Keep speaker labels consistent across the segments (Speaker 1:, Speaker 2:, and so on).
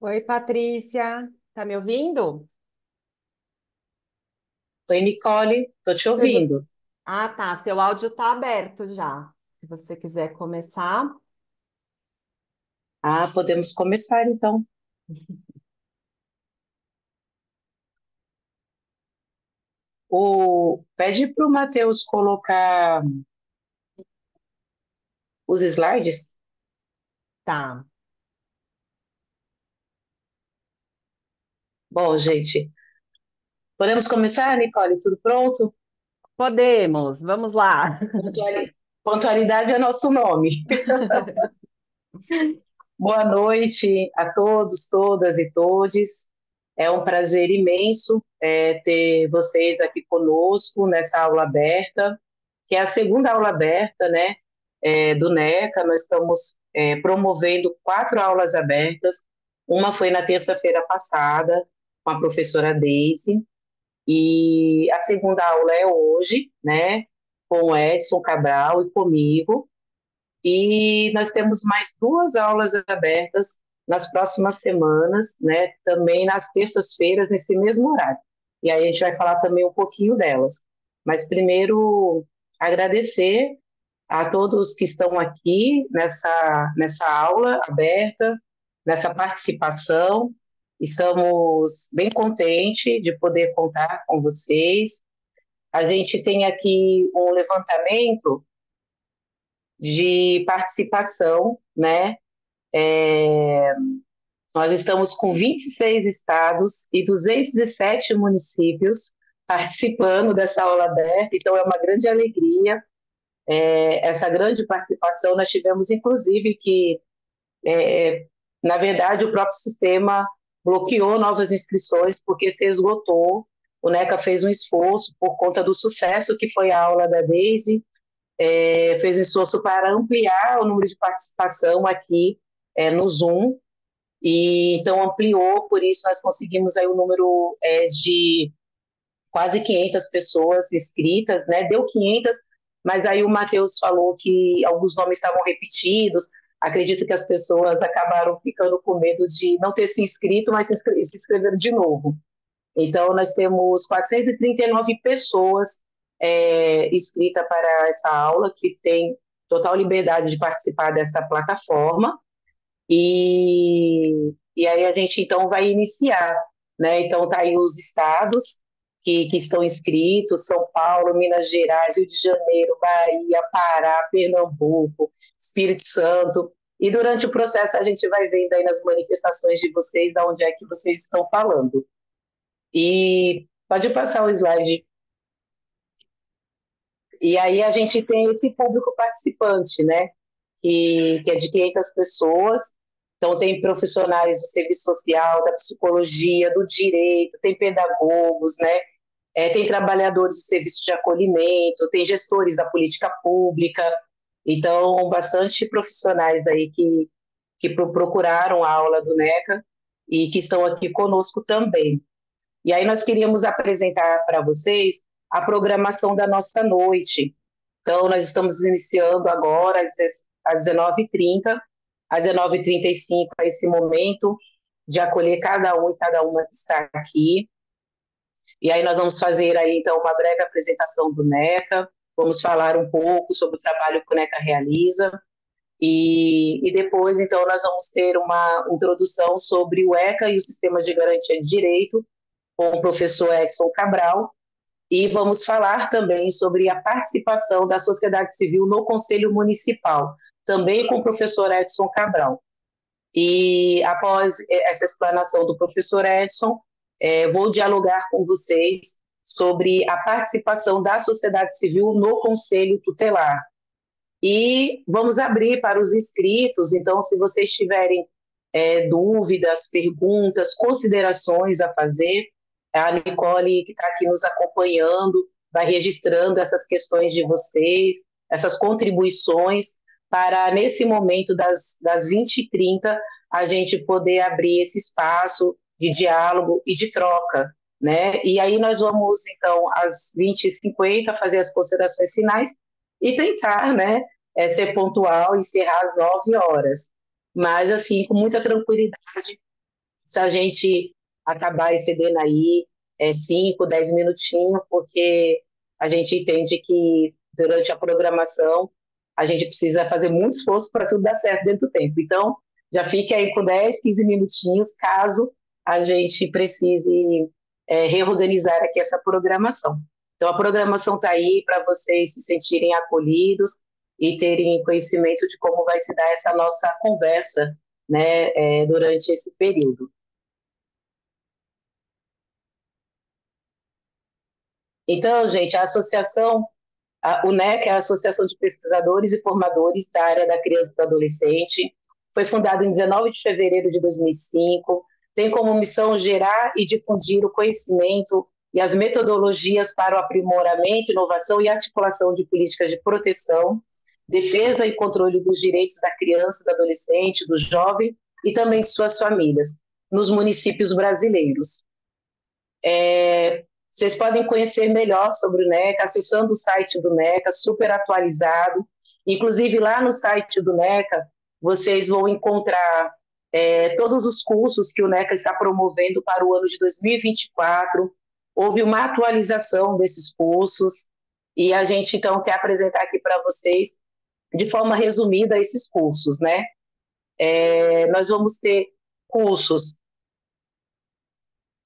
Speaker 1: Oi, Patrícia, tá me ouvindo?
Speaker 2: Oi, Nicole, tô te
Speaker 1: Tudo?
Speaker 2: ouvindo.
Speaker 1: Ah, tá. Seu áudio tá aberto já. Se você quiser começar,
Speaker 2: Ah, podemos começar então. Pede para o Matheus colocar os slides.
Speaker 1: tá.
Speaker 2: Bom, gente, podemos começar, Nicole? Tudo pronto?
Speaker 1: Podemos, vamos lá.
Speaker 2: Pontualidade é nosso nome. Boa noite a todos, todas e todes. É um prazer imenso ter vocês aqui conosco nessa aula aberta, que é a segunda aula aberta, né, do NECA. Nós estamos promovendo 4 aulas abertas. Uma foi na terça-feira passada, com a professora Daisy, e a segunda aula é hoje, né, com o Edson Cabral e comigo. E nós temos mais 2 aulas abertas nas próximas semanas, né, também nas terças-feiras, nesse mesmo horário. E aí a gente vai falar também um pouquinho delas. Mas primeiro, agradecer a todos que estão aqui nessa aula aberta, nessa participação. Estamos bem contentes de poder contar com vocês. A gente tem aqui um levantamento de participação, né? É, Nós estamos com 26 estados e 207 municípios participando dessa aula aberta, então é uma grande alegria essa grande participação. Nós tivemos, inclusive, que, na verdade, o próprio sistema bloqueou novas inscrições porque se esgotou. O NECA fez um esforço por conta do sucesso que foi a aula da Daisy, fez um esforço para ampliar o número de participação aqui no Zoom, e então ampliou, por isso nós conseguimos aí o número de quase 500 pessoas inscritas, né? Deu 500, mas aí o Matheus falou que alguns nomes estavam repetidos. Acredito que as pessoas acabaram ficando com medo de não ter se inscrito, mas se inscreveram de novo. Então, nós temos 439 pessoas inscritas para essa aula, que tem total liberdade de participar dessa plataforma. E aí a gente então vai iniciar, né? Então tá aí os estados que estão inscritos: São Paulo, Minas Gerais, Rio de Janeiro, Bahia, Pará, Pernambuco, Espírito Santo. E durante o processo a gente vai vendo aí nas manifestações de vocês, de onde é que vocês estão falando. E pode passar o slide. E aí a gente tem esse público participante, né? Que é de 500 pessoas. Então, tem profissionais do serviço social, da psicologia, do direito, tem pedagogos, né? Tem trabalhadores do serviço de acolhimento, tem gestores da política pública. Então, bastante profissionais aí que procuraram a aula do NECA e que estão aqui conosco também. E aí nós queríamos apresentar para vocês a programação da nossa noite. Então, nós estamos iniciando agora às 19h30, às 19h35, é esse momento de acolher cada um e cada uma que está aqui. E aí nós vamos fazer aí, então, uma breve apresentação do NECA, vamos falar um pouco sobre o trabalho que o NECA realiza, e depois, então, nós vamos ter uma introdução sobre o ECA e o Sistema de Garantia de Direito, com o professor Edson Cabral, e vamos falar também sobre a participação da sociedade civil no Conselho Municipal, também com o professor Edson Cabral. E após essa explanação do professor Edson, vou dialogar com vocês sobre a participação da sociedade civil no Conselho Tutelar. E vamos abrir para os inscritos, então, se vocês tiverem dúvidas, perguntas, considerações a fazer, a Nicole, que está aqui nos acompanhando, vai registrando essas questões de vocês, essas contribuições, para, nesse momento das 20h30, a gente poder abrir esse espaço de diálogo e de troca, né? E aí nós vamos, então, às 20h50, fazer as considerações finais e tentar, né, ser pontual e encerrar às 9 horas. Mas, assim, com muita tranquilidade, se a gente acabar excedendo aí 5, 10 minutinhos, porque a gente entende que durante a programação a gente precisa fazer muito esforço para tudo dar certo dentro do tempo. Então, já fique aí com 10, 15 minutinhos, caso a gente precise reorganizar aqui essa programação. Então, a programação está aí para vocês se sentirem acolhidos e terem conhecimento de como vai se dar essa nossa conversa, né, durante esse período. Então, gente, a associação, o NEC é a Associação de Pesquisadores e Formadores da área da criança e do adolescente, foi fundado em 19 de fevereiro de 2005, tem como missão gerar e difundir o conhecimento e as metodologias para o aprimoramento, inovação e articulação de políticas de proteção, defesa e controle dos direitos da criança, do adolescente, do jovem e também de suas famílias, nos municípios brasileiros. Vocês podem conhecer melhor sobre o NECA acessando o site do NECA, super atualizado. Inclusive, lá no site do NECA, vocês vão encontrar todos os cursos que o NECA está promovendo para o ano de 2024. Houve uma atualização desses cursos e a gente, então, quer apresentar aqui para vocês, de forma resumida, esses cursos, né? Nós vamos ter cursos.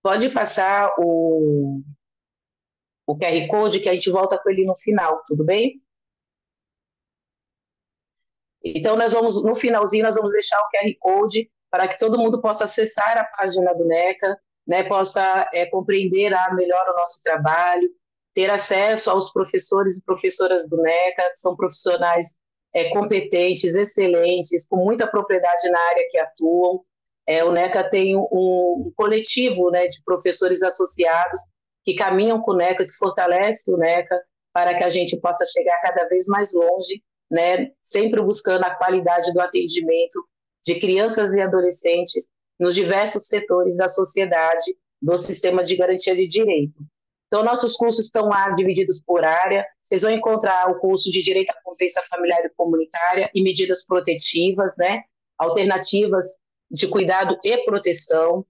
Speaker 2: Pode passar o QR Code, que a gente volta com ele no final, tudo bem? Então, no finalzinho, nós vamos deixar o QR Code para que todo mundo possa acessar a página do NECA, né, possa compreender melhor o nosso trabalho, ter acesso aos professores e professoras do NECA, que são profissionais competentes, excelentes, com muita propriedade na área que atuam. O NECA tem um coletivo, né, de professores associados que caminham com o NECA, que fortalece o NECA, para que a gente possa chegar cada vez mais longe, né, sempre buscando a qualidade do atendimento de crianças e adolescentes nos diversos setores da sociedade, do sistema de garantia de direito. Então, nossos cursos estão lá divididos por área. Vocês vão encontrar o curso de Direito à Convivência Familiar e Comunitária e Medidas Protetivas, né, alternativas de cuidado e proteção.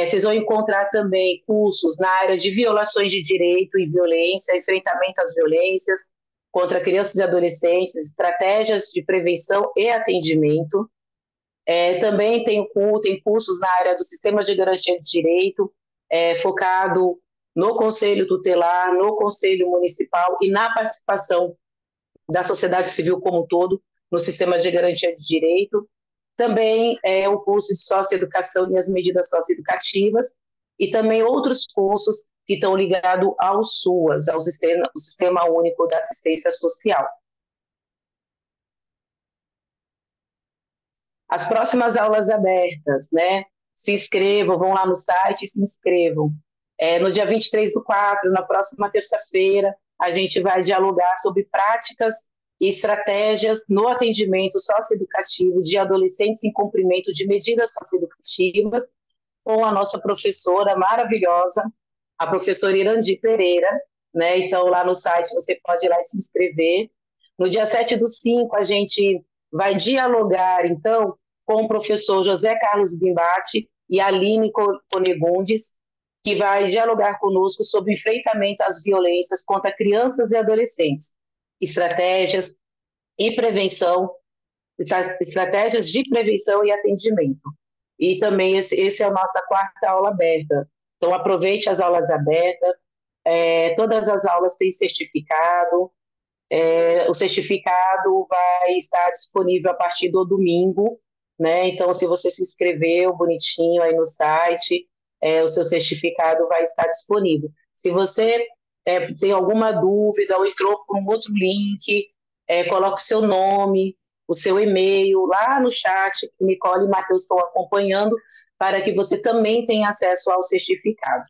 Speaker 2: Vocês vão encontrar também cursos na área de violações de direito e violência, enfrentamento às violências contra crianças e adolescentes, estratégias de prevenção e atendimento. Também tem cursos na área do sistema de garantia de direito, focado no Conselho Tutelar, no Conselho Municipal e na participação da sociedade civil como um todo no sistema de garantia de direito. Também o curso de socioeducação e as medidas socioeducativas, e também outros cursos que estão ligados ao SUAS, ao Sistema Único da Assistência Social. As próximas aulas abertas, né? Se inscrevam, vão lá no site e se inscrevam. No dia 23/4, na próxima terça-feira, a gente vai dialogar sobre práticas e estratégias no atendimento socioeducativo de adolescentes em cumprimento de medidas socioeducativas, com a nossa professora maravilhosa, a professora Irandi Pereira, né? Então, lá no site você pode ir lá e se inscrever. No dia 7/5, a gente vai dialogar, então, com o professor José Carlos Bimbati e a Aline Conegundes, que vai dialogar conosco sobre o enfrentamento às violências contra crianças e adolescentes, estratégias e prevenção, estratégias de prevenção e atendimento. E também esse é a nossa quarta aula aberta. Então, aproveite as aulas abertas. Todas as aulas têm certificado. O certificado vai estar disponível a partir do domingo, né? Então, se você se inscreveu bonitinho aí no site, o seu certificado vai estar disponível. Se você tem alguma dúvida ou entrou por um outro link, coloque o seu nome, o seu e-mail lá no chat, que Nicole e Matheus estão acompanhando, para que você também tenha acesso ao certificado.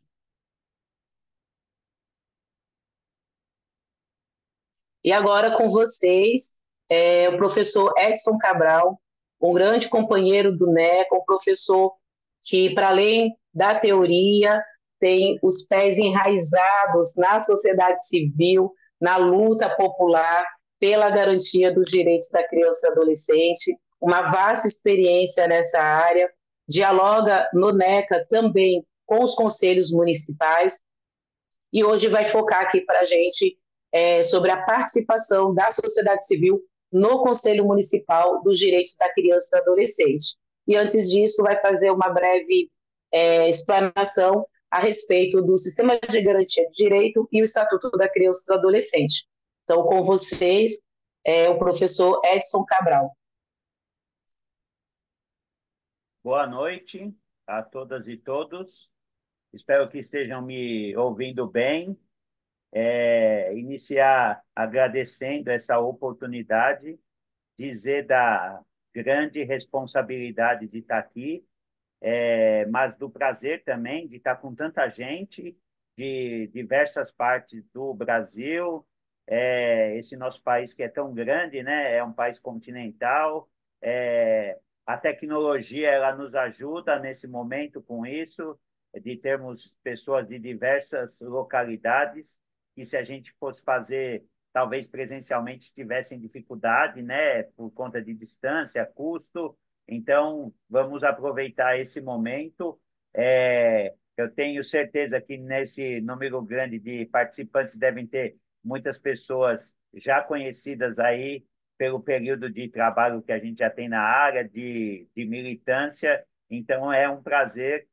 Speaker 2: E agora com vocês, o professor Edson Cabral, um grande companheiro do NECA, um professor que, para além da teoria, tem os pés enraizados na sociedade civil, na luta popular pela garantia dos direitos da criança e adolescente, uma vasta experiência nessa área, dialoga no NECA também com os conselhos municipais, e hoje vai focar aqui para a gente sobre a participação da sociedade civil no Conselho Municipal dos Direitos da Criança e do Adolescente. E antes disso, vai fazer uma breve explanação a respeito do Sistema de Garantia de Direito e o Estatuto da Criança e do Adolescente. Então, com vocês, o professor Edson Cabral.
Speaker 3: Boa noite a todas e todos. Espero que estejam me ouvindo bem. Iniciar agradecendo essa oportunidade, dizer da grande responsabilidade de estar aqui, mas do prazer também de estar com tanta gente de diversas partes do Brasil. Esse nosso país que é tão grande, né? É um país continental. A tecnologia ela nos ajuda nesse momento com isso, de termos pessoas de diversas localidades, que se a gente fosse fazer, talvez presencialmente tivessem dificuldade, né? Por conta de distância, custo. Então, vamos aproveitar esse momento. Eu tenho certeza que nesse número grande de participantes devem ter muitas pessoas já conhecidas aí pelo período de trabalho que a gente já tem na área de militância. Então, é um prazer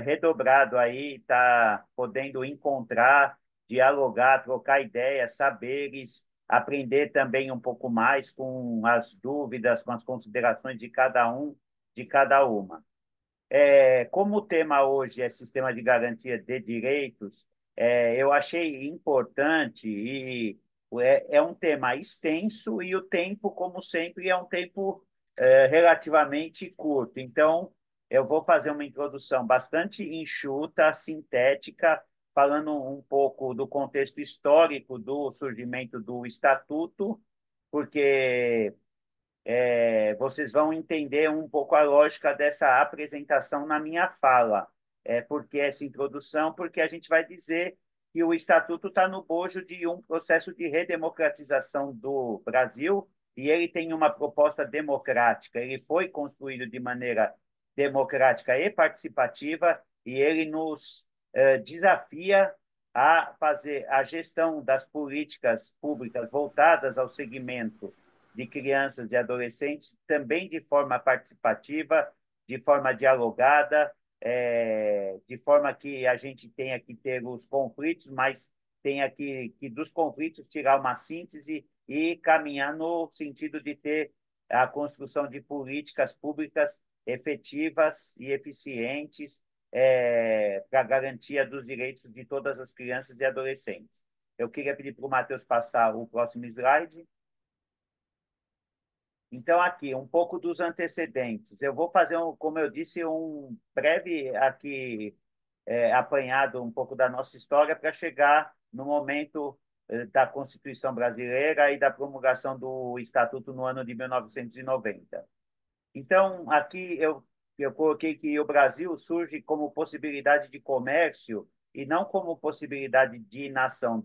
Speaker 3: redobrado aí estar podendo encontrar, dialogar, trocar ideias, saberes, aprender também um pouco mais com as dúvidas, com as considerações de cada um, de cada uma. Como o tema hoje é sistema de garantia de direitos, eu achei importante e é um tema extenso e o tempo, como sempre, é um tempo relativamente curto. Então, eu vou fazer uma introdução bastante enxuta, sintética, falando um pouco do contexto histórico do surgimento do Estatuto, porque vocês vão entender um pouco a lógica dessa apresentação na minha fala. Por que essa introdução? Porque a gente vai dizer que o Estatuto está no bojo de um processo de redemocratização do Brasil e ele tem uma proposta democrática. Ele foi construído de maneira democrática e participativa e ele nos desafia a fazer a gestão das políticas públicas voltadas ao segmento de crianças e adolescentes, também de forma participativa, de forma dialogada, de forma que a gente tenha que ter os conflitos, mas tenha que dos conflitos tirar uma síntese e caminhar no sentido de ter a construção de políticas públicas efetivas e eficientes para a garantia dos direitos de todas as crianças e adolescentes. Eu queria pedir para o Matheus passar o próximo slide. Então, aqui, um pouco dos antecedentes. Eu vou fazer, como eu disse, um breve aqui apanhado um pouco da nossa história para chegar no momento da Constituição Brasileira e da promulgação do Estatuto no ano de 1990. Então, aqui eu coloquei que o Brasil surge como possibilidade de comércio e não como possibilidade de nação,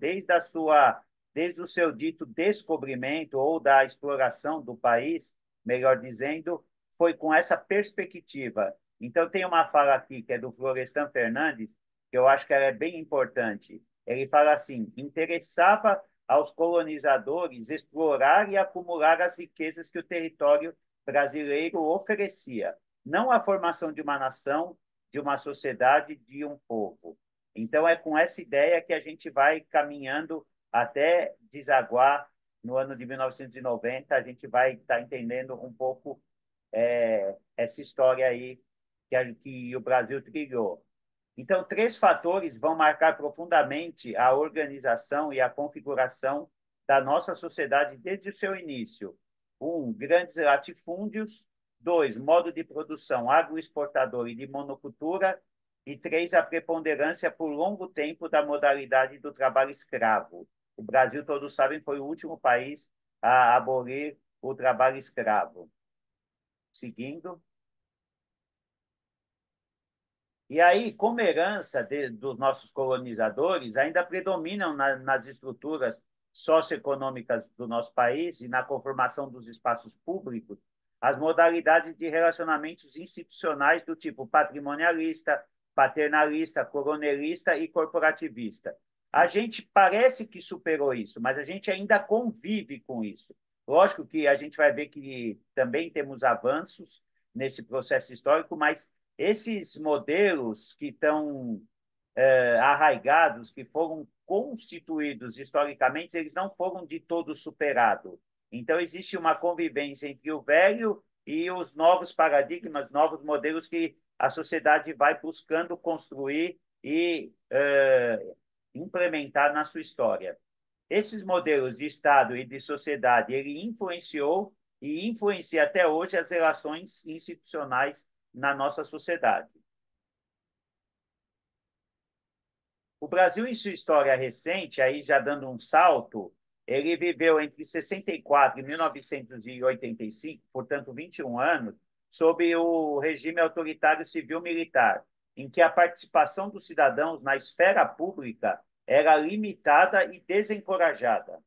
Speaker 3: desde o seu dito descobrimento ou da exploração do país, melhor dizendo, foi com essa perspectiva. Então, tem uma fala aqui que é do Florestan Fernandes, que eu acho que ela é bem importante. Ele fala assim: interessava aos colonizadores explorar e acumular as riquezas que o território brasileiro oferecia, não a formação de uma nação, de uma sociedade, de um povo. Então, é com essa ideia que a gente vai caminhando até desaguar no ano de 1990, a gente vai estar entendendo um pouco essa história aí que o Brasil trilhou. Então, três fatores vão marcar profundamente a organização e a configuração da nossa sociedade desde o seu início. Um, grandes latifúndios. Dois, modo de produção agroexportador e de monocultura. E três, a preponderância por longo tempo da modalidade do trabalho escravo. O Brasil, todos sabem, foi o último país a abolir o trabalho escravo. Seguindo. E aí, como herança dos nossos colonizadores, ainda predominam nas estruturas socioeconômicas do nosso país e na conformação dos espaços públicos as modalidades de relacionamentos institucionais do tipo patrimonialista, paternalista, coronelista e corporativista. A gente parece que superou isso, mas a gente ainda convive com isso. Lógico que a gente vai ver que também temos avanços nesse processo histórico, mas esses modelos que estão arraigados, que foram constituídos historicamente, eles não foram de todo superados. Então, existe uma convivência entre o velho e os novos paradigmas, novos modelos que a sociedade vai buscando construir e implementar na sua história. Esses modelos de Estado e de sociedade, ele influenciou e influencia até hoje as relações institucionais na nossa sociedade. O Brasil, em sua história recente, aí já dando um salto, ele viveu entre 64 e 1985, portanto, 21 anos, sob o regime autoritário civil-militar, em que a participação dos cidadãos na esfera pública era limitada e desencorajada.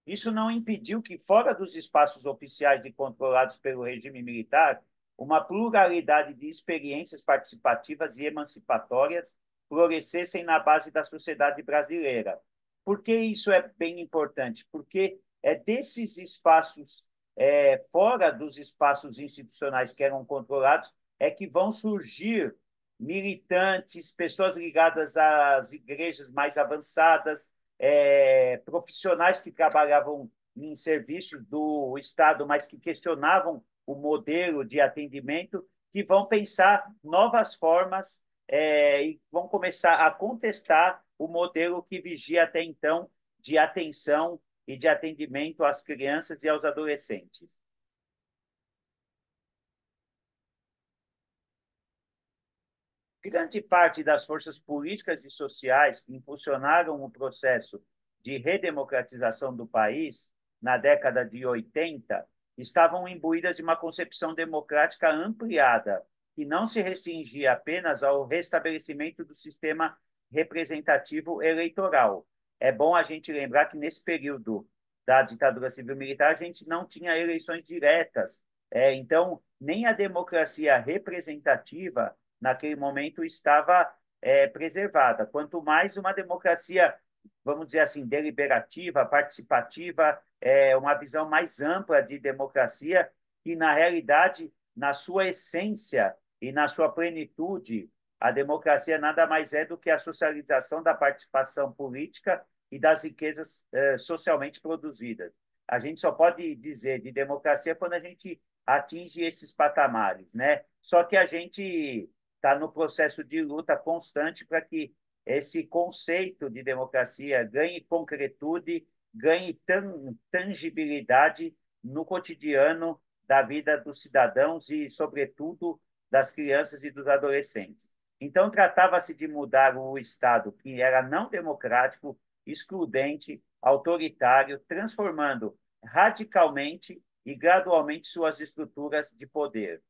Speaker 3: Isso não impediu que, fora dos espaços oficiais e controlados pelo regime militar, uma pluralidade de experiências participativas e emancipatórias florescessem na base da sociedade brasileira. Por que isso é bem importante? Porque é desses espaços, fora dos espaços institucionais que eram controlados, é que vão surgir militantes, pessoas ligadas às igrejas mais avançadas, profissionais que trabalhavam em serviços do Estado, mas que questionavam o modelo de atendimento, que vão pensar novas formas e vão começar a contestar o modelo que vigia até então de atenção e de atendimento às crianças e aos adolescentes. Grande parte das forças políticas e sociais que impulsionaram o processo de redemocratização do país na década de 80 estavam imbuídas de uma concepção democrática ampliada, que não se restringia apenas ao restabelecimento do sistema representativo eleitoral. É bom a gente lembrar que, nesse período da ditadura civil-militar, a gente não tinha eleições diretas. Então, nem a democracia representativa naquele momento estava preservada. Quanto mais uma democracia, vamos dizer assim, deliberativa, participativa, uma visão mais ampla de democracia, que, na realidade, na sua essência e na sua plenitude, a democracia nada mais é do que a socialização da participação política e das riquezas socialmente produzidas. A gente só pode dizer de democracia quando a gente atinge esses patamares, né? Só que a gente está no processo de luta constante para que esse conceito de democracia ganhe concretude, ganhe tangibilidade no cotidiano da vida dos cidadãos e, sobretudo, das crianças e dos adolescentes. Então, tratava-se de mudar o Estado, que era não democrático, excludente, autoritário, transformando radicalmente e gradualmente suas estruturas de poder.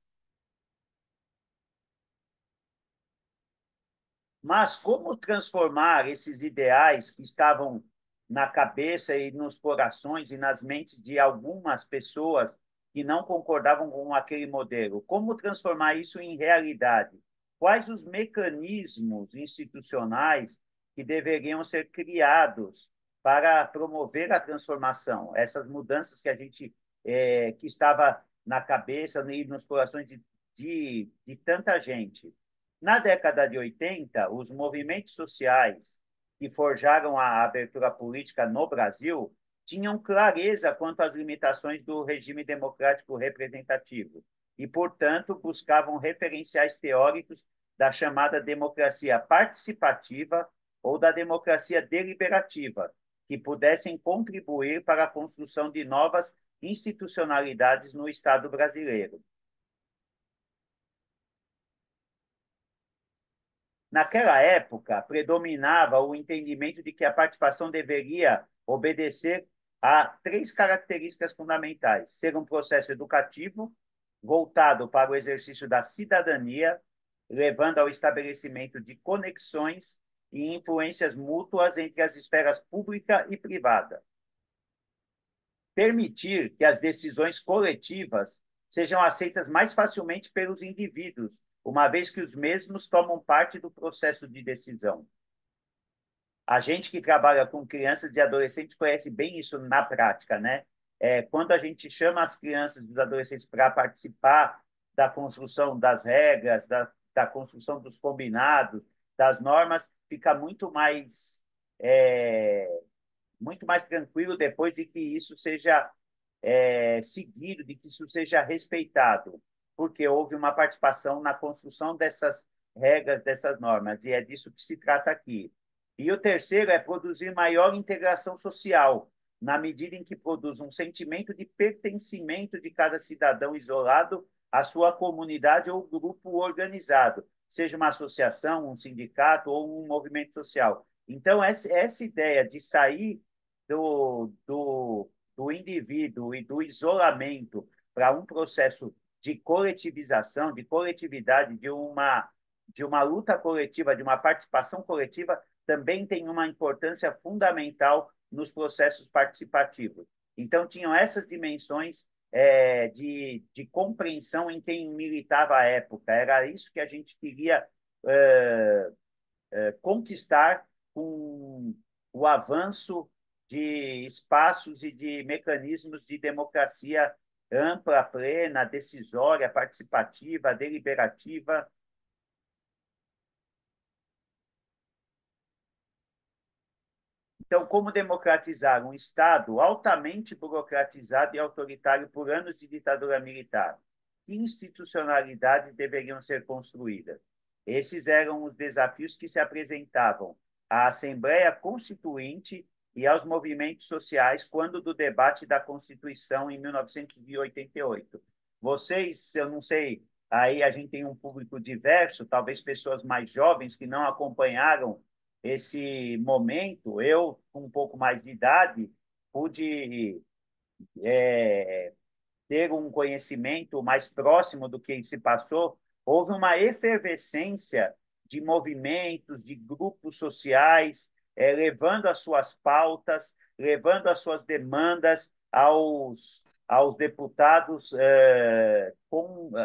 Speaker 3: Mas como transformar esses ideais que estavam na cabeça e nos corações e nas mentes de algumas pessoas que não concordavam com aquele modelo? Como transformar isso em realidade? Quais os mecanismos institucionais que deveriam ser criados para promover a transformação? Essas mudanças que a gente que estava na cabeça e nos corações de tanta gente. Na década de 80, os movimentos sociais que forjaram a abertura política no Brasil tinham clareza quanto às limitações do regime democrático representativo e, portanto, buscavam referenciais teóricos da chamada democracia participativa ou da democracia deliberativa, que pudessem contribuir para a construção de novas institucionalidades no Estado brasileiro. Naquela época, predominava o entendimento de que a participação deveria obedecer a três características fundamentais: ser um processo educativo, voltado para o exercício da cidadania, levando ao estabelecimento de conexões e influências mútuas entre as esferas pública e privada. Permitir que as decisões coletivas sejam aceitas mais facilmente pelos indivíduos, uma vez que os mesmos tomam parte do processo de decisão. A gente que trabalha com crianças e adolescentes conhece bem isso na prática, né? Quando a gente chama as crianças e os adolescentes para participar da construção das regras, da construção dos combinados, das normas, fica muito mais tranquilo depois de que isso seja seguido, de que isso seja respeitado, porque houve uma participação na construção dessas regras, dessas normas, e é disso que se trata aqui. E o terceiro é produzir maior integração social, na medida em que produz um sentimento de pertencimento de cada cidadão isolado à sua comunidade ou grupo organizado, seja uma associação, um sindicato ou um movimento social. Então, essa ideia de sair do indivíduo e do isolamento para um processo de coletivização, de coletividade, de uma luta coletiva, de uma participação coletiva, também tem uma importância fundamental nos processos participativos. Então, tinham essas dimensões de compreensão em quem militava à época. Era isso que a gente queria conquistar com o avanço de espaços e de mecanismos de democracia ampla, plena, decisória, participativa, deliberativa. Então, como democratizar um Estado altamente burocratizado e autoritário por anos de ditadura militar? Que institucionalidades deveriam ser construídas? Esses eram os desafios que se apresentavam à Assembleia Constituinte e aos movimentos sociais quando do debate da Constituição em 1988. Vocês, eu não sei, aí a gente tem um público diverso, talvez pessoas mais jovens que não acompanharam esse momento. Eu, com um pouco mais de idade, pude ter um conhecimento mais próximo do que se passou. Houve uma efervescência de movimentos, de grupos sociais, levando as suas pautas, levando as suas demandas aos deputados,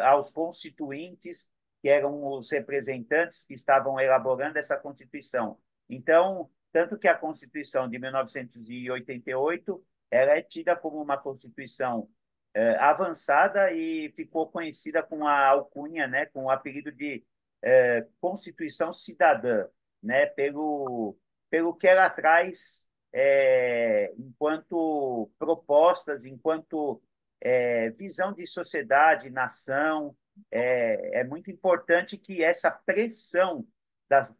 Speaker 3: aos constituintes, que eram os representantes que estavam elaborando essa Constituição. Então, tanto que a Constituição de 1988 ela é tida como uma Constituição avançada e ficou conhecida com a alcunha, né, com o apelido de Constituição Cidadã, né, pelo que ela traz enquanto propostas, enquanto visão de sociedade, nação. É muito importante que essa pressão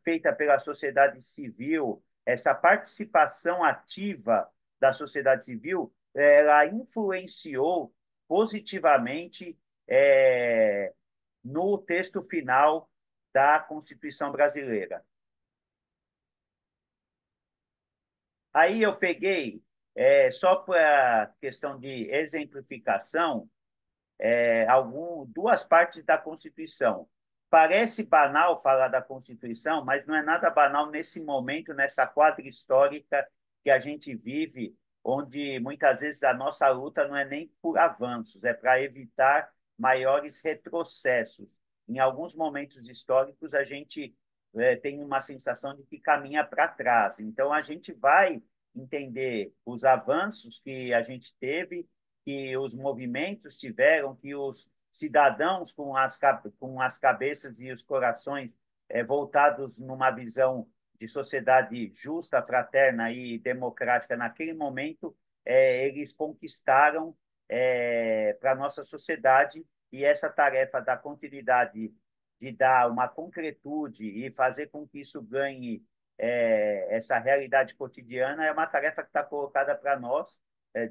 Speaker 3: feita pela sociedade civil, essa participação ativa da sociedade civil, ela influenciou positivamente no texto final da Constituição brasileira. Aí eu peguei, só para questão de exemplificação, duas partes da Constituição. Parece banal falar da Constituição, mas não é nada banal nesse momento, nessa quadra histórica que a gente vive, onde muitas vezes a nossa luta não é nem por avanços, é para evitar maiores retrocessos. Em alguns momentos históricos, a gente tem uma sensação de que caminha para trás. Então, a gente vai entender os avanços que a gente teve, que os movimentos tiveram, que os cidadãos com as cabeças e os corações voltados numa visão de sociedade justa, fraterna e democrática naquele momento, eles conquistaram para a nossa sociedade, e essa tarefa da continuidade de dar uma concretude e fazer com que isso ganhe essa realidade cotidiana é uma tarefa que está colocada para nós,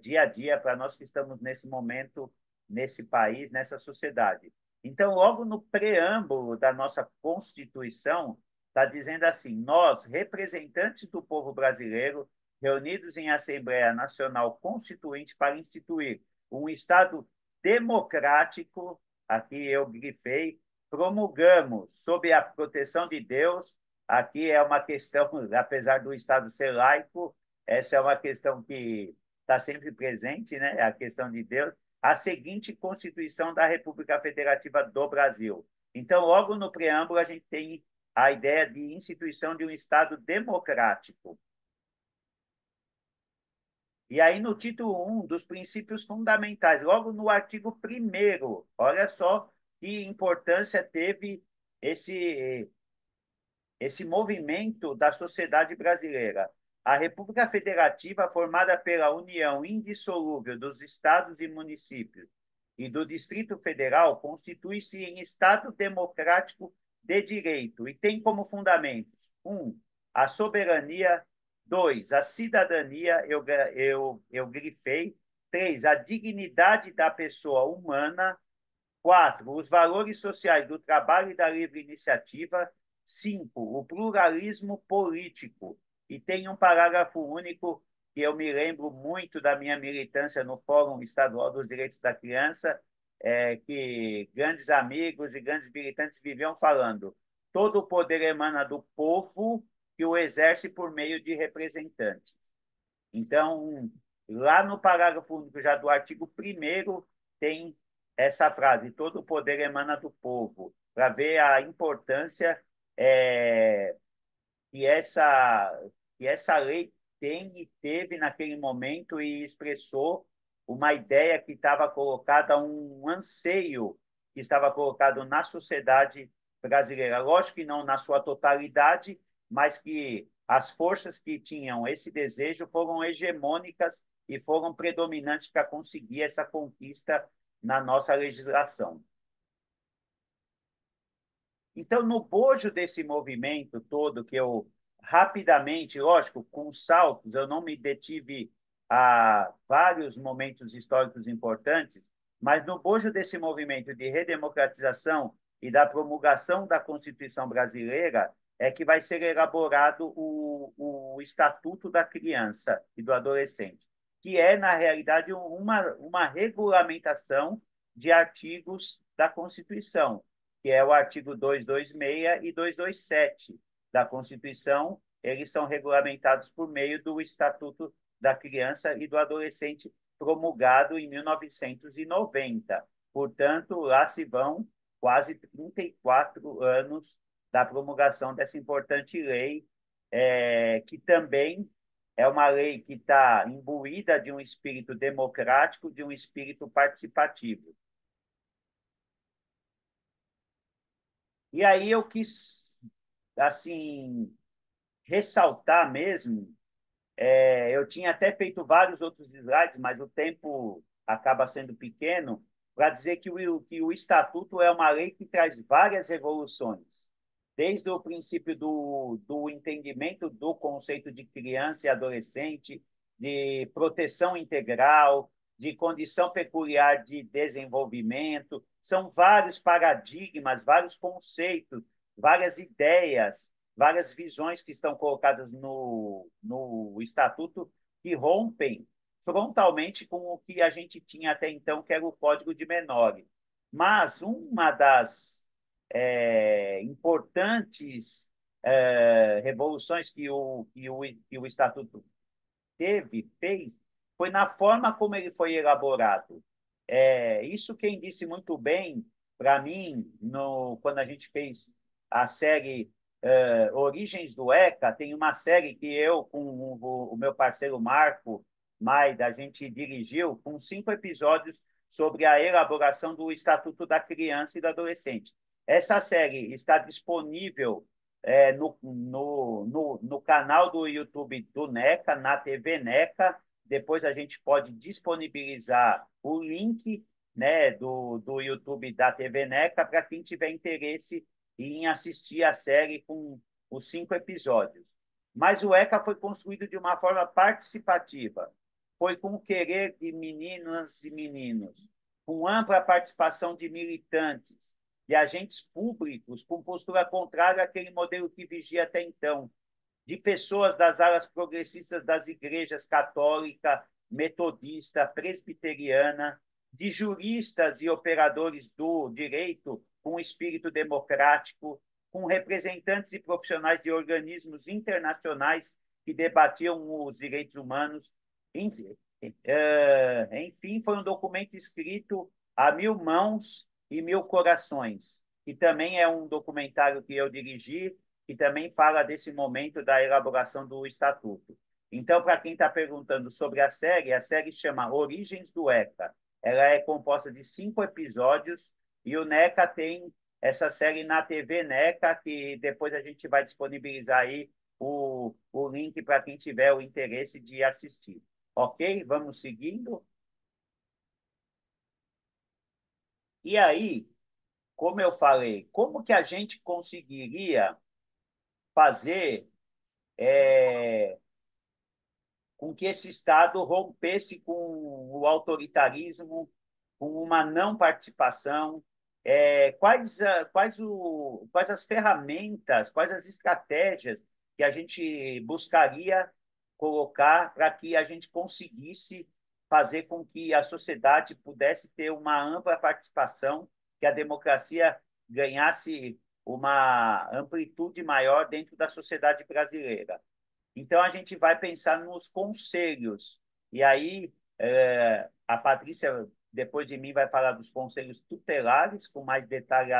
Speaker 3: dia a dia, para nós que estamos nesse momento, nesse país, nessa sociedade. Então, logo no preâmbulo da nossa Constituição, está dizendo assim: nós, representantes do povo brasileiro, reunidos em Assembleia Nacional Constituinte para instituir um Estado democrático, aqui eu grifei, promulgamos, sob a proteção de Deus. Aqui é uma questão, apesar do Estado ser laico, essa é uma questão que está sempre presente, né? A questão de Deus. a seguinte Constituição da República Federativa do Brasil. Então, logo no preâmbulo, a gente tem a ideia de instituição de um Estado democrático. E aí, no título 1, dos princípios fundamentais, logo no artigo 1º, olha só que importância teve esse movimento da sociedade brasileira. A República Federativa, formada pela união indissolúvel dos estados e municípios e do Distrito Federal, constitui-se em Estado democrático de direito e tem como fundamentos: 1, a soberania; 2, a cidadania, eu grifei; 3, a dignidade da pessoa humana; 4, os valores sociais do trabalho e da livre iniciativa; 5, o pluralismo político. E tem um parágrafo único que eu me lembro muito da minha militância no Fórum Estadual dos Direitos da Criança, que grandes amigos e grandes militantes viviam falando: todo o poder emana do povo que o exerce por meio de representantes. Então, lá no parágrafo único já do artigo 1º, tem essa frase: todo o poder emana do povo, para ver a importância que essa lei tem e teve naquele momento e expressou uma ideia que estava colocada, um anseio que estava colocado na sociedade brasileira. Lógico que não na sua totalidade, mas que as forças que tinham esse desejo foram hegemônicas e foram predominantes para conseguir essa conquista na nossa legislação. Então, no bojo desse movimento todo, que eu rapidamente, lógico, com saltos, eu não me detive a vários momentos históricos importantes, mas no bojo desse movimento de redemocratização e da promulgação da Constituição brasileira é que vai ser elaborado o Estatuto da Criança e do Adolescente, que é, na realidade, uma regulamentação de artigos da Constituição, que é o artigo 226 e 227 da Constituição. Eles são regulamentados por meio do Estatuto da Criança e do Adolescente, promulgado em 1990. Portanto, lá se vão quase 34 anos da promulgação dessa importante lei, que também é uma lei que está imbuída de um espírito democrático, de um espírito participativo. E aí eu quis, assim, ressaltar mesmo, eu tinha até feito vários outros slides, mas o tempo acaba sendo pequeno, para dizer que o Estatuto é uma lei que traz várias revoluções, desde o princípio do entendimento do conceito de criança e adolescente, de proteção integral, de condição peculiar de desenvolvimento. São vários paradigmas, vários conceitos, várias ideias, várias visões que estão colocadas no Estatuto, que rompem frontalmente com o que a gente tinha até então, que era o Código de Menores. Mas uma das importantes revoluções que o Estatuto fez, foi na forma como ele foi elaborado. Isso quem disse muito bem para mim, quando a gente fez a série Origens do ECA, tem uma série que eu, com o meu parceiro Marco Maida, a gente dirigiu, com 5 episódios sobre a elaboração do Estatuto da Criança e do Adolescente. Essa série está disponível no canal do YouTube do NECA, na TV NECA. Depois a gente pode disponibilizar o link, né, do YouTube da TV NECA para quem tiver interesse em assistir a série com os 5 episódios. Mas o ECA foi construído de uma forma participativa. Foi com o querer de meninas e meninos, com ampla participação de militantes, de agentes públicos, com postura contrária àquele modelo que vigia até então, de pessoas das alas progressistas das igrejas católica, metodista, presbiteriana, de juristas e operadores do direito com espírito democrático, com representantes e profissionais de organismos internacionais que debatiam os direitos humanos, enfim, Enfim, foi um documento escrito a 1.000 mãos e 1.000 corações, que também é um documentário que eu dirigi, que também fala desse momento da elaboração do Estatuto. Então, para quem está perguntando sobre a série chama Origens do ECA. Ela é composta de 5 episódios e o NECA tem essa série na TV NECA, que depois a gente vai disponibilizar aí o link para quem tiver o interesse de assistir. Ok? Vamos seguindo. E aí, como eu falei, como que a gente conseguiria fazer com que esse Estado rompesse com o autoritarismo, com uma não participação? Quais as ferramentas, quais as estratégias que a gente buscaria colocar para que a gente conseguisse fazer com que a sociedade pudesse ter uma ampla participação, que a democracia ganhasse uma amplitude maior dentro da sociedade brasileira? Então, a gente vai pensar nos conselhos. E aí, a Patrícia, depois de mim, vai falar dos conselhos tutelares, com mais detalhes,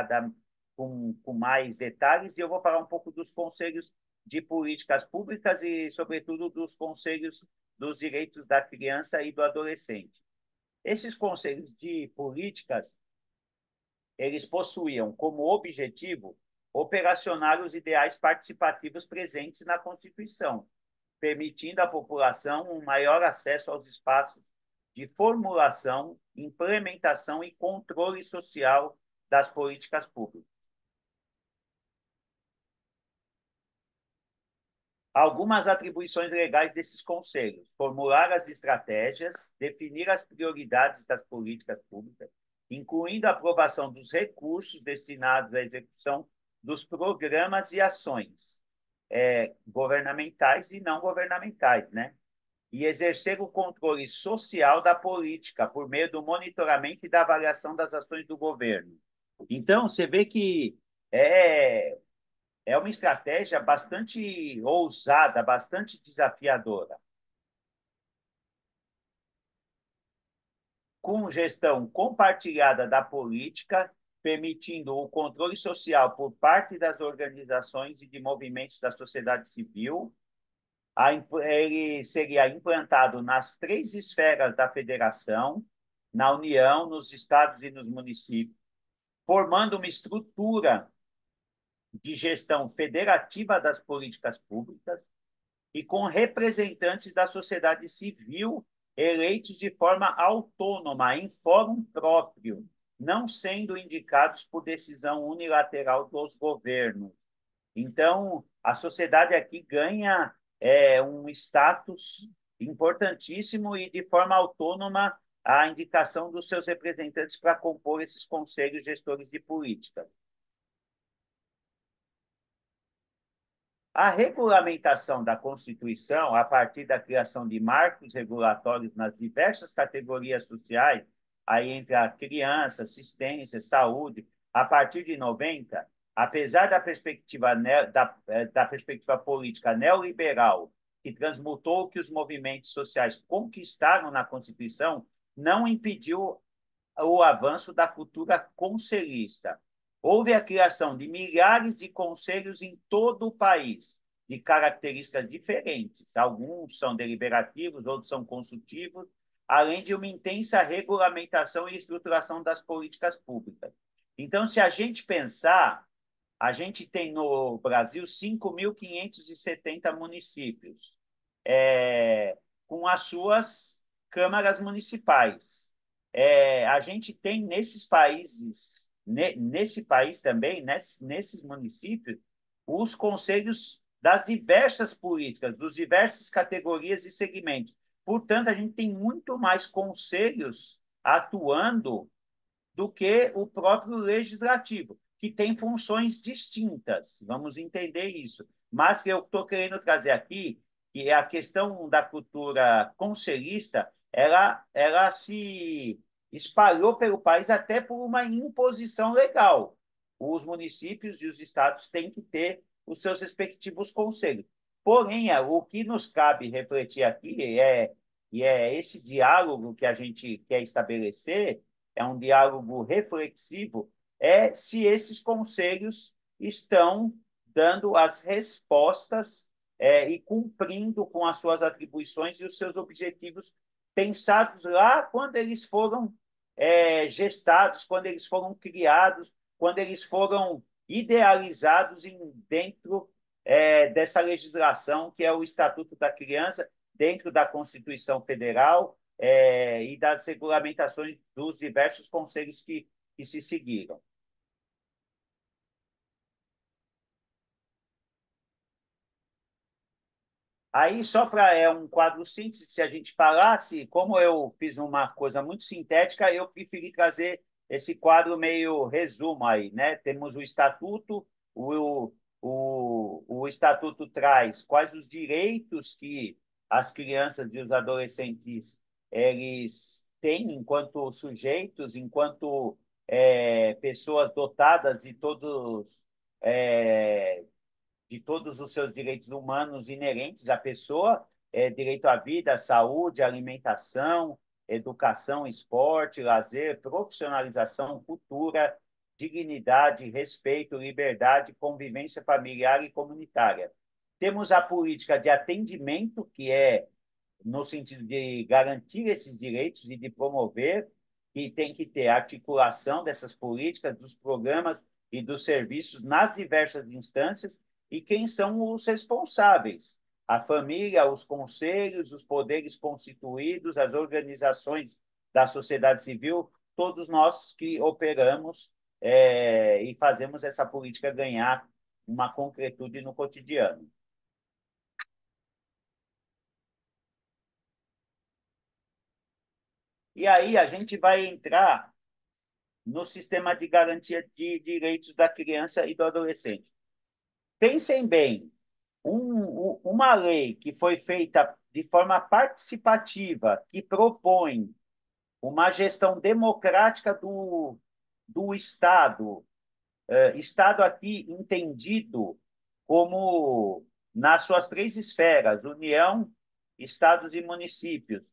Speaker 3: e eu vou falar um pouco dos conselhos de políticas públicas e, sobretudo, dos conselhos dos direitos da criança e do adolescente. Esses conselhos de políticas, eles possuíam como objetivo operacionar os ideais participativos presentes na Constituição, permitindo à população um maior acesso aos espaços de formulação, implementação e controle social das políticas públicas. Algumas atribuições legais desses conselhos: formular as estratégias, definir as prioridades das políticas públicas, incluindo a aprovação dos recursos destinados à execução dos programas e ações governamentais e não governamentais, né? E exercer o controle social da política por meio do monitoramento e da avaliação das ações do governo. Então, você vê que é, é uma estratégia bastante ousada, bastante desafiadora. Com gestão compartilhada da política, permitindo o controle social por parte das organizações e de movimentos da sociedade civil, ele seria implantado nas 3 esferas da federação, na União, nos estados e nos municípios, formando uma estrutura de gestão federativa das políticas públicas e com representantes da sociedade civil eleitos de forma autônoma, em fórum próprio, não sendo indicados por decisão unilateral dos governos. Então, a sociedade aqui ganha um status importantíssimo e, de forma autônoma, a indicação dos seus representantes para compor esses conselhos gestores de política. A regulamentação da Constituição, a partir da criação de marcos regulatórios nas diversas categorias sociais, aí entre a criança, assistência, saúde, a partir de 90, apesar da perspectiva, da perspectiva política neoliberal, que transmutou o que os movimentos sociais conquistaram na Constituição, não impediu o avanço da cultura conselhista. Houve a criação de milhares de conselhos em todo o país, de características diferentes. Alguns são deliberativos, outros são consultivos, além de uma intensa regulamentação e estruturação das políticas públicas. Então, se a gente pensar, a gente tem no Brasil 5.570 municípios, com as suas câmaras municipais. A gente tem nesses países, nesse país também, nesses municípios, os conselhos das diversas políticas, dos diversas categorias e segmentos. Portanto, a gente tem muito mais conselhos atuando do que o próprio legislativo, que tem funções distintas. Vamos entender isso. Mas que eu estou querendo trazer aqui que a questão da cultura conselhista, ela se espalhou pelo país até por uma imposição legal. Os municípios e os estados têm que ter os seus respectivos conselhos. Porém, o que nos cabe refletir aqui é e é esse diálogo que a gente quer estabelecer, é um diálogo reflexivo, é se esses conselhos estão dando as respostas e cumprindo com as suas atribuições e os seus objetivos pensados lá quando eles foram gestados, quando eles foram criados, quando eles foram idealizados dentro dessa legislação que é o Estatuto da Criança, dentro da Constituição Federal e das regulamentações dos diversos conselhos que se seguiram. Aí, só para um quadro síntese, se a gente falasse, como eu fiz uma coisa muito sintética, eu preferi trazer esse quadro meio resumo aí, né? Temos o Estatuto, o Estatuto traz quais os direitos que as crianças e os adolescentes eles têm enquanto sujeitos, enquanto pessoas dotadas de todos os seus direitos humanos inerentes à pessoa, direito à vida, à saúde, à alimentação, educação, esporte, lazer, profissionalização, cultura, dignidade, respeito, liberdade, convivência familiar e comunitária. Temos a política de atendimento, que é no sentido de garantir esses direitos e de promover, que tem que ter articulação dessas políticas, dos programas e dos serviços nas diversas instâncias, e quem são os responsáveis. A família, os conselhos, os poderes constituídos, as organizações da sociedade civil, todos nós que operamos e fazemos essa política ganhar uma concretude no cotidiano. E aí a gente vai entrar no sistema de garantia de direitos da criança e do adolescente. Pensem bem, uma lei que foi feita de forma participativa, que propõe uma gestão democrática do Estado, Estado aqui entendido como nas suas três esferas, União, Estados e municípios.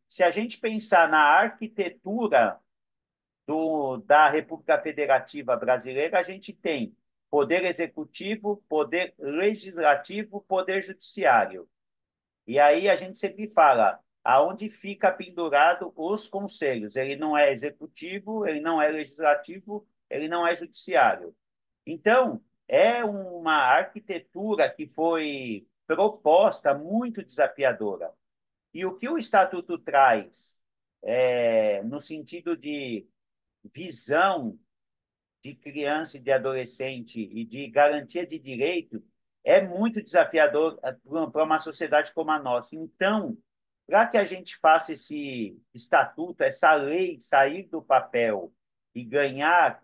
Speaker 3: Se a gente pensar na arquitetura da República Federativa Brasileira, a gente tem poder executivo, poder legislativo, poder judiciário. E aí a gente sempre fala aonde fica pendurado os conselhos. Ele não é executivo, ele não é legislativo, ele não é judiciário. Então, é uma arquitetura que foi proposta muito desafiadora. E o que o Estatuto traz, no sentido de visão de criança e de adolescente e de garantia de direito, é muito desafiador para uma sociedade como a nossa. Então, para que a gente faça esse estatuto, essa lei sair do papel e ganhar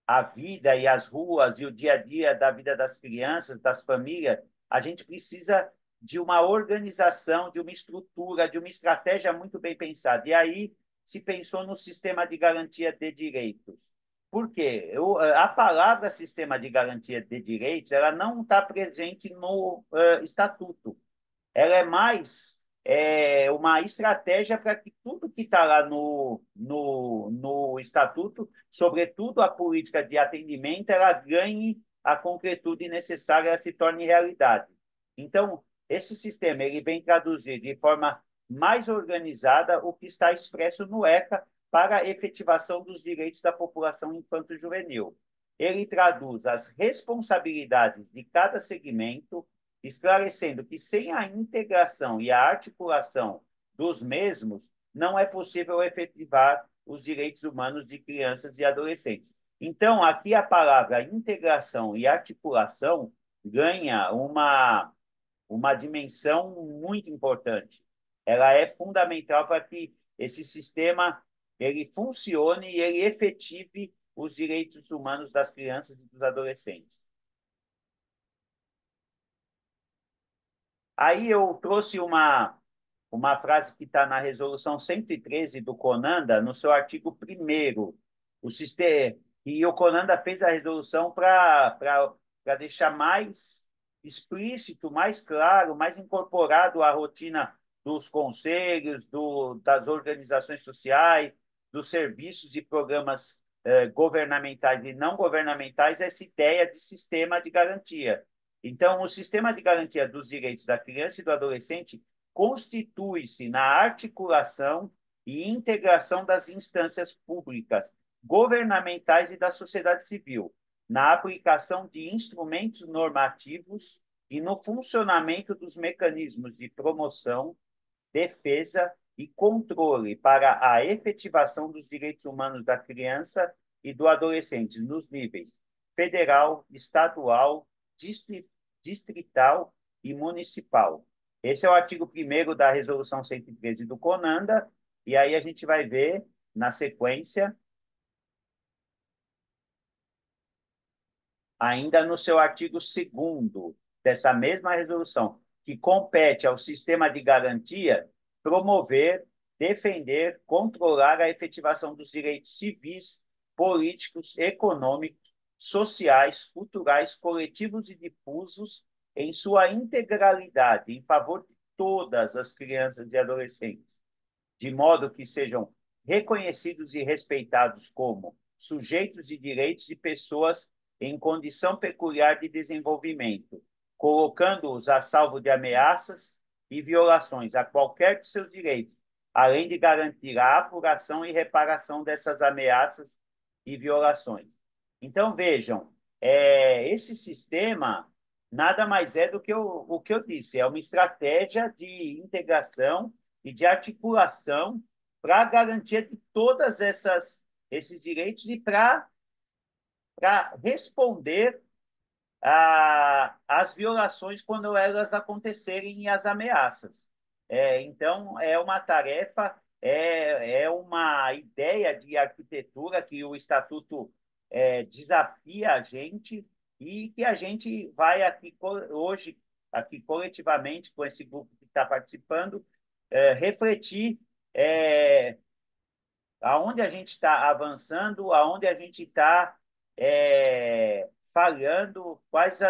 Speaker 3: a vida e as ruas e o dia a dia da vida das crianças, das famílias, a gente precisa de uma organização, de uma estrutura, de uma estratégia muito bem pensada. E aí se pensou no sistema de garantia de direitos. Por quê? A palavra sistema de garantia de direitos ela não está presente no estatuto. Ela é mais uma estratégia para que tudo que está lá no Estatuto, sobretudo a política de atendimento, ela ganhe a concretude necessária, ela se torne realidade. Então, esse sistema ele vem traduzir de forma mais organizada o que está expresso no ECA para a efetivação dos direitos da população infanto-juvenil. Ele traduz as responsabilidades de cada segmento, esclarecendo que sem a integração e a articulação dos mesmos, não é possível efetivar os direitos humanos de crianças e adolescentes. Então, aqui a palavra integração e articulação ganha uma dimensão muito importante. Ela é fundamental para que esse sistema ele funcione e ele efetive os direitos humanos das crianças e dos adolescentes. Aí eu trouxe uma frase que está na resolução 113 do CONANDA, no seu artigo 1º. E o CONANDA fez a resolução para deixar mais explícito, mais claro, mais incorporado à rotina dos conselhos, das organizações sociais, dos serviços e programas governamentais e não governamentais, essa ideia de sistema de garantia. Então, o sistema de garantia dos direitos da criança e do adolescente constitui-se na articulação e integração das instâncias públicas, governamentais e da sociedade civil, na aplicação de instrumentos normativos e no funcionamento dos mecanismos de promoção, defesa e controle para a efetivação dos direitos humanos da criança e do adolescente nos níveis federal, estadual, distrital e municipal. Esse é o artigo 1º da Resolução 113 do CONANDA, e aí a gente vai ver, na sequência, ainda no seu artigo 2º dessa mesma resolução, que compete ao sistema de garantia promover, defender, controlar a efetivação dos direitos civis, políticos, econômicos, sociais, culturais, coletivos e difusos em sua integralidade, em favor de todas as crianças e adolescentes, de modo que sejam reconhecidos e respeitados como sujeitos de direitos e pessoas em condição peculiar de desenvolvimento, colocando-os a salvo de ameaças e violações a qualquer de seus direitos, além de garantir a apuração e reparação dessas ameaças e violações. Então, vejam, esse sistema nada mais é do que o que eu disse, é uma estratégia de integração e de articulação para a garantia de todas esses direitos e para responder às violações quando elas acontecerem e às ameaças. Então, é uma tarefa, é uma ideia de arquitetura que o Estatuto desafia a gente e que a gente vai aqui hoje, aqui coletivamente, com esse grupo que está participando, refletir aonde a gente está avançando, aonde a gente está falhando, quais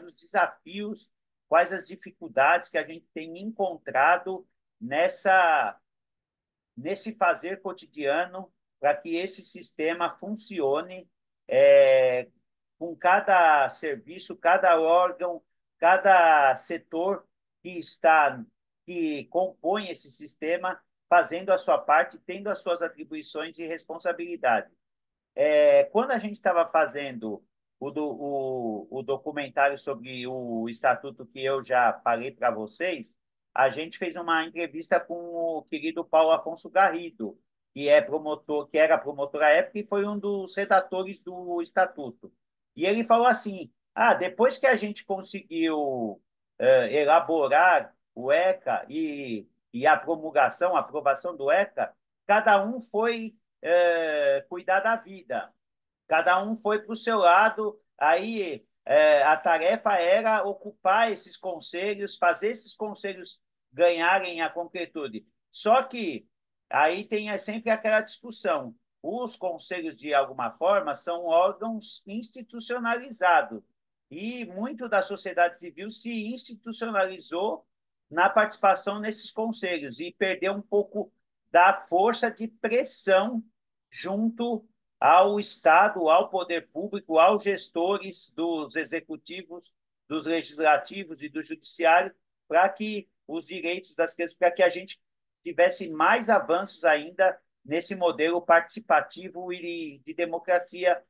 Speaker 3: os desafios, quais as dificuldades que a gente tem encontrado nesse fazer cotidiano para que esse sistema funcione com cada serviço, cada órgão, cada setor que compõe esse sistema, fazendo a sua parte, tendo as suas atribuições e responsabilidades. Quando a gente estava fazendo o documentário sobre o estatuto que eu já falei para vocês, a gente fez uma entrevista com o querido Paulo Afonso Garrido, que era promotor à época e foi um dos redatores do estatuto. E ele falou assim: depois que a gente conseguiu elaborar o ECA e a promulgação, a aprovação do ECA, cada um foi cuidar da vida. Cada um foi para o seu lado, aí a tarefa era ocupar esses conselhos, fazer esses conselhos ganharem a concretude. Só que aí tem sempre aquela discussão. Os conselhos, de alguma forma, são órgãos institucionalizados. E muito da sociedade civil se institucionalizou na participação nesses conselhos e perdeu um pouco da força de pressão junto ao Estado, ao poder público, aos gestores dos executivos, dos legislativos e do judiciário, para que os direitos das crianças, para que a gente tivesse mais avanços ainda nesse modelo participativo e de democracia,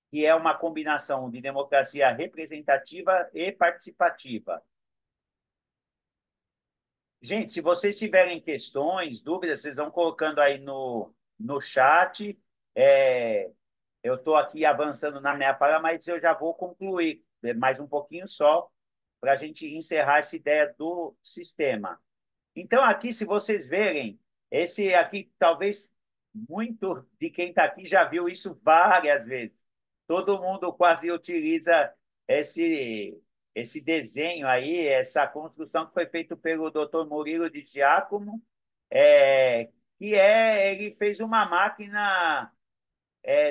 Speaker 3: que é uma combinação de democracia representativa e participativa. Gente, se vocês tiverem questões, dúvidas, vocês vão colocando aí no chat. Eu estou aqui avançando na minha fala, mas eu já vou concluir mais um pouquinho só para a gente encerrar essa ideia do sistema. Então, aqui, se vocês verem, esse aqui, talvez muito de quem está aqui já viu isso várias vezes. Todo mundo quase utiliza esse desenho aí, essa construção que foi feita pelo Dr. Murilo de Giacomo, ele fez uma máquina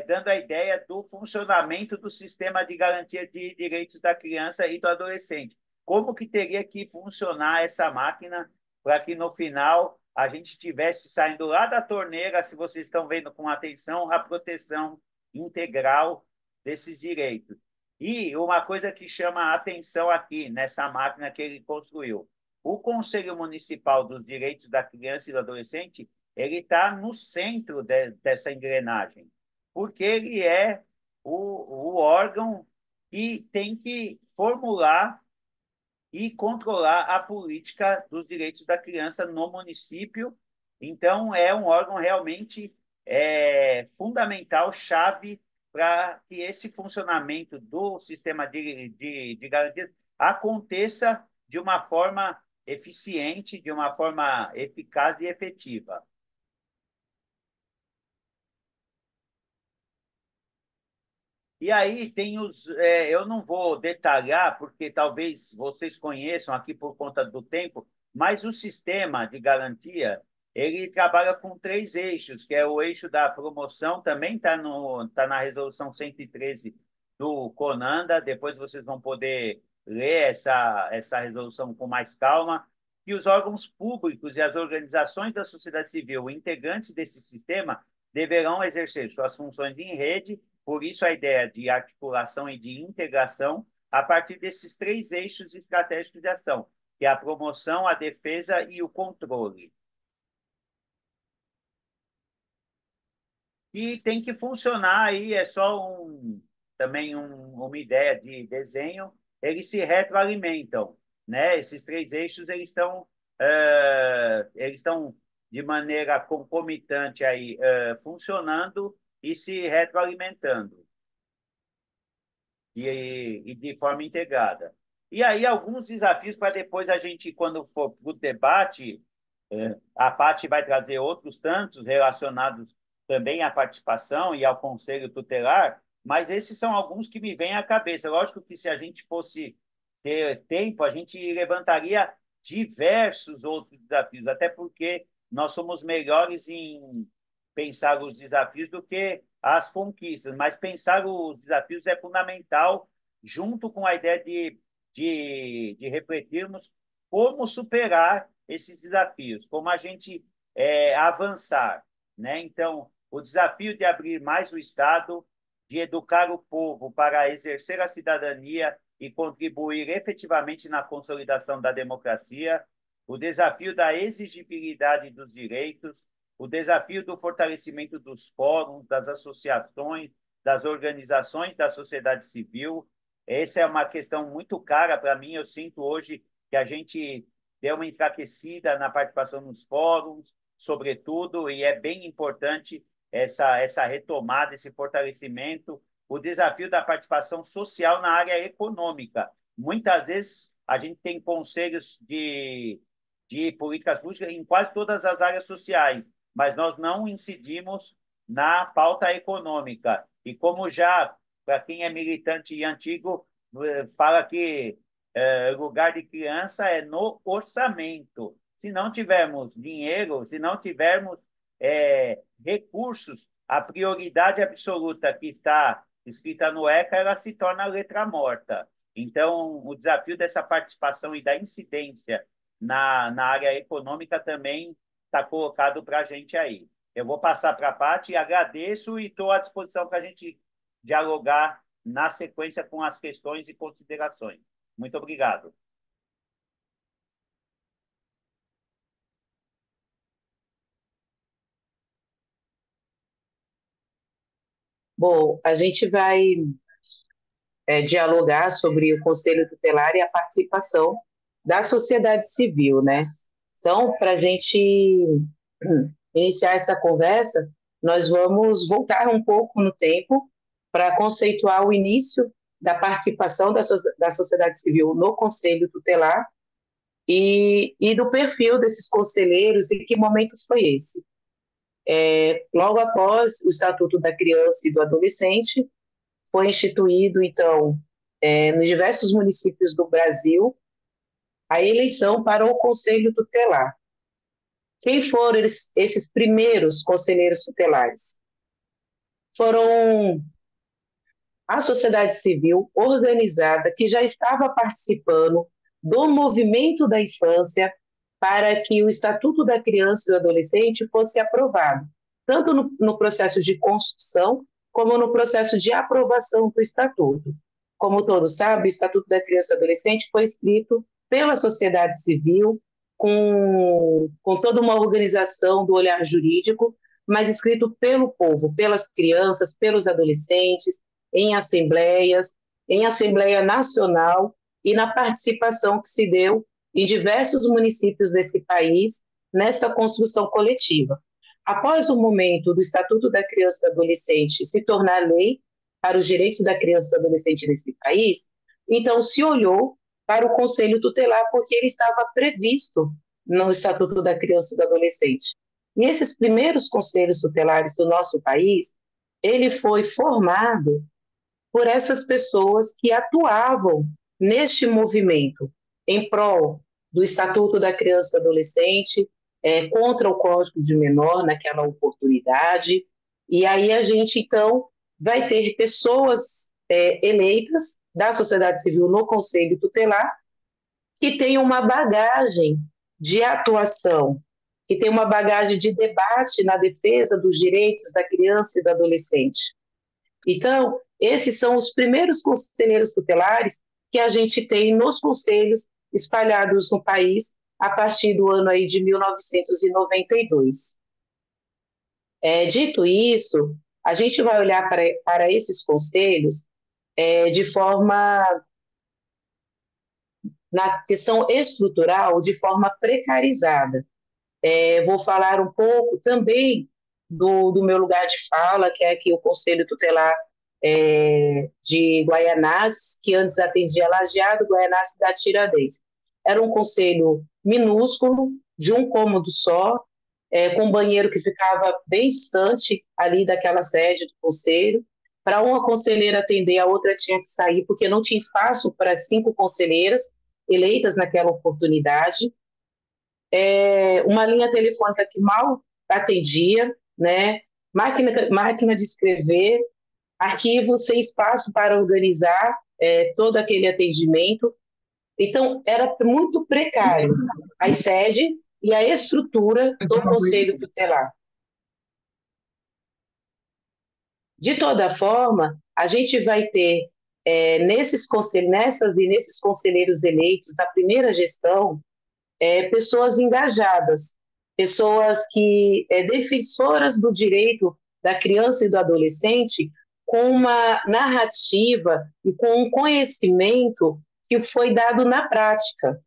Speaker 3: dando a ideia do funcionamento do sistema de garantia de direitos da criança e do adolescente. Como que teria que funcionar essa máquina para que, no final, a gente estivesse saindo lá da torneira, se vocês estão vendo com atenção, a proteção integral desses direitos. E uma coisa que chama a atenção aqui, nessa máquina que ele construiu, o Conselho Municipal dos Direitos da Criança e do Adolescente, ele está no centro dessa engrenagem, porque ele é o órgão que tem que formular e controlar a política dos direitos da criança no município. Então, é um órgão realmente fundamental, chave, para que esse funcionamento do sistema de garantia aconteça de uma forma eficiente, de uma forma eficaz e efetiva. E aí tem eu não vou detalhar, porque talvez vocês conheçam aqui por conta do tempo, mas o sistema de garantia, ele trabalha com três eixos, que é o eixo da promoção, também está tá na resolução 113 do CONANDA, depois vocês vão poder ler essa resolução com mais calma, e os órgãos públicos e as organizações da sociedade civil integrantes desse sistema deverão exercer suas funções em rede. Por isso, a ideia de articulação e de integração a partir desses três eixos estratégicos de ação, que é a promoção, a defesa e o controle. E tem que funcionar aí, é só também uma ideia de desenho, eles se retroalimentam, né? Esses três eixos, eles estão de maneira concomitante aí, funcionando e se retroalimentando e de forma integrada. E aí, alguns desafios para depois a gente, quando for para o debate, a Paty vai trazer outros tantos relacionados também à participação e ao conselho tutelar, mas esses são alguns que me vêm à cabeça. Lógico que se a gente fosse ter tempo, a gente levantaria diversos outros desafios, até porque nós somos melhores em pensar os desafios do que as conquistas, mas pensar os desafios é fundamental, junto com a ideia de refletirmos como superar esses desafios, como a gente avançar, né? Então, o desafio de abrir mais o Estado, de educar o povo para exercer a cidadania e contribuir efetivamente na consolidação da democracia, o desafio da exigibilidade dos direitos, o desafio do fortalecimento dos fóruns, das associações, das organizações da sociedade civil. Essa é uma questão muito cara para mim. Eu sinto hoje que a gente deu uma enfraquecida na participação nos fóruns, sobretudo, e é bem importante essa retomada, esse fortalecimento. O desafio da participação social na área econômica. Muitas vezes a gente tem conselhos de políticas públicas em quase todas as áreas sociais, mas nós não incidimos na pauta econômica. E como já, para quem é militante e antigo, fala que lugar de criança é no orçamento. Se não tivermos dinheiro, se não tivermos recursos, a prioridade absoluta que está escrita no ECA, ela se torna letra morta. Então, o desafio dessa participação e da incidência na área econômica também está colocado para a gente aí. Eu vou passar para a Paty, agradeço e estou à disposição para a gente dialogar na sequência com as questões e considerações. Muito obrigado.
Speaker 2: Bom, a gente vai dialogar sobre o Conselho Tutelar e a participação da sociedade civil, né? Então, para a gente iniciar essa conversa, nós vamos voltar um pouco no tempo para conceituar o início da participação da sociedade civil no Conselho Tutelar e do perfil desses conselheiros e que momento foi esse. Logo após o Estatuto da Criança e do Adolescente, foi instituído, então, nos diversos municípios do Brasil, a eleição para o Conselho Tutelar. Quem foram esses primeiros conselheiros tutelares? foram a sociedade civil organizada que já estava participando do movimento da infância para que o Estatuto da Criança e do Adolescente fosse aprovado, tanto no processo de construção como no processo de aprovação do Estatuto. Como todos sabem, o Estatuto da Criança e do Adolescente foi escrito pela sociedade civil, com toda uma organização do olhar jurídico, mas escrito pelo povo, pelas crianças, pelos adolescentes, em Assembleia Nacional e na participação que se deu em diversos municípios desse país nesta construção coletiva. Após o momento do Estatuto da Criança e do Adolescente se tornar lei para os direitos da criança e do adolescente nesse país, então se olhou para o Conselho Tutelar, porque ele estava previsto no Estatuto da Criança e do Adolescente. E esses primeiros conselhos tutelares do nosso país, ele foi formado por essas pessoas que atuavam neste movimento em prol do Estatuto da Criança e do Adolescente, contra o Código de Menor naquela oportunidade. E aí a gente, então, vai ter pessoas eleitas da sociedade civil no Conselho Tutelar que têm uma bagagem de atuação, que tem uma bagagem de debate na defesa dos direitos da criança e do adolescente. Então, esses são os primeiros conselheiros tutelares que a gente tem nos conselhos espalhados no país a partir do ano aí de 1992. Dito isso, a gente vai olhar para esses conselhos de forma, na questão estrutural, de forma precarizada. Vou falar um pouco também do meu lugar de fala, que é aqui o Conselho Tutelar de Guaianazes, que antes atendia Lajeado, Guaianazes da Tiradentes. Era um conselho minúsculo, de um cômodo só, com um banheiro que ficava bem distante ali daquela sede do conselho. Para uma conselheira atender, a outra tinha que sair, porque não tinha espaço para 5 conselheiras eleitas naquela oportunidade. Uma linha telefônica que mal atendia, né? Máquina de escrever, arquivo sem espaço para organizar todo aquele atendimento. Então, era muito precário a sede e a estrutura do Conselho Tutelar. De toda forma, a gente vai ter nesses conselheiros eleitos da primeira gestão pessoas engajadas, pessoas que defensoras do direito da criança e do adolescente, com uma narrativa e com um conhecimento que foi dado na prática.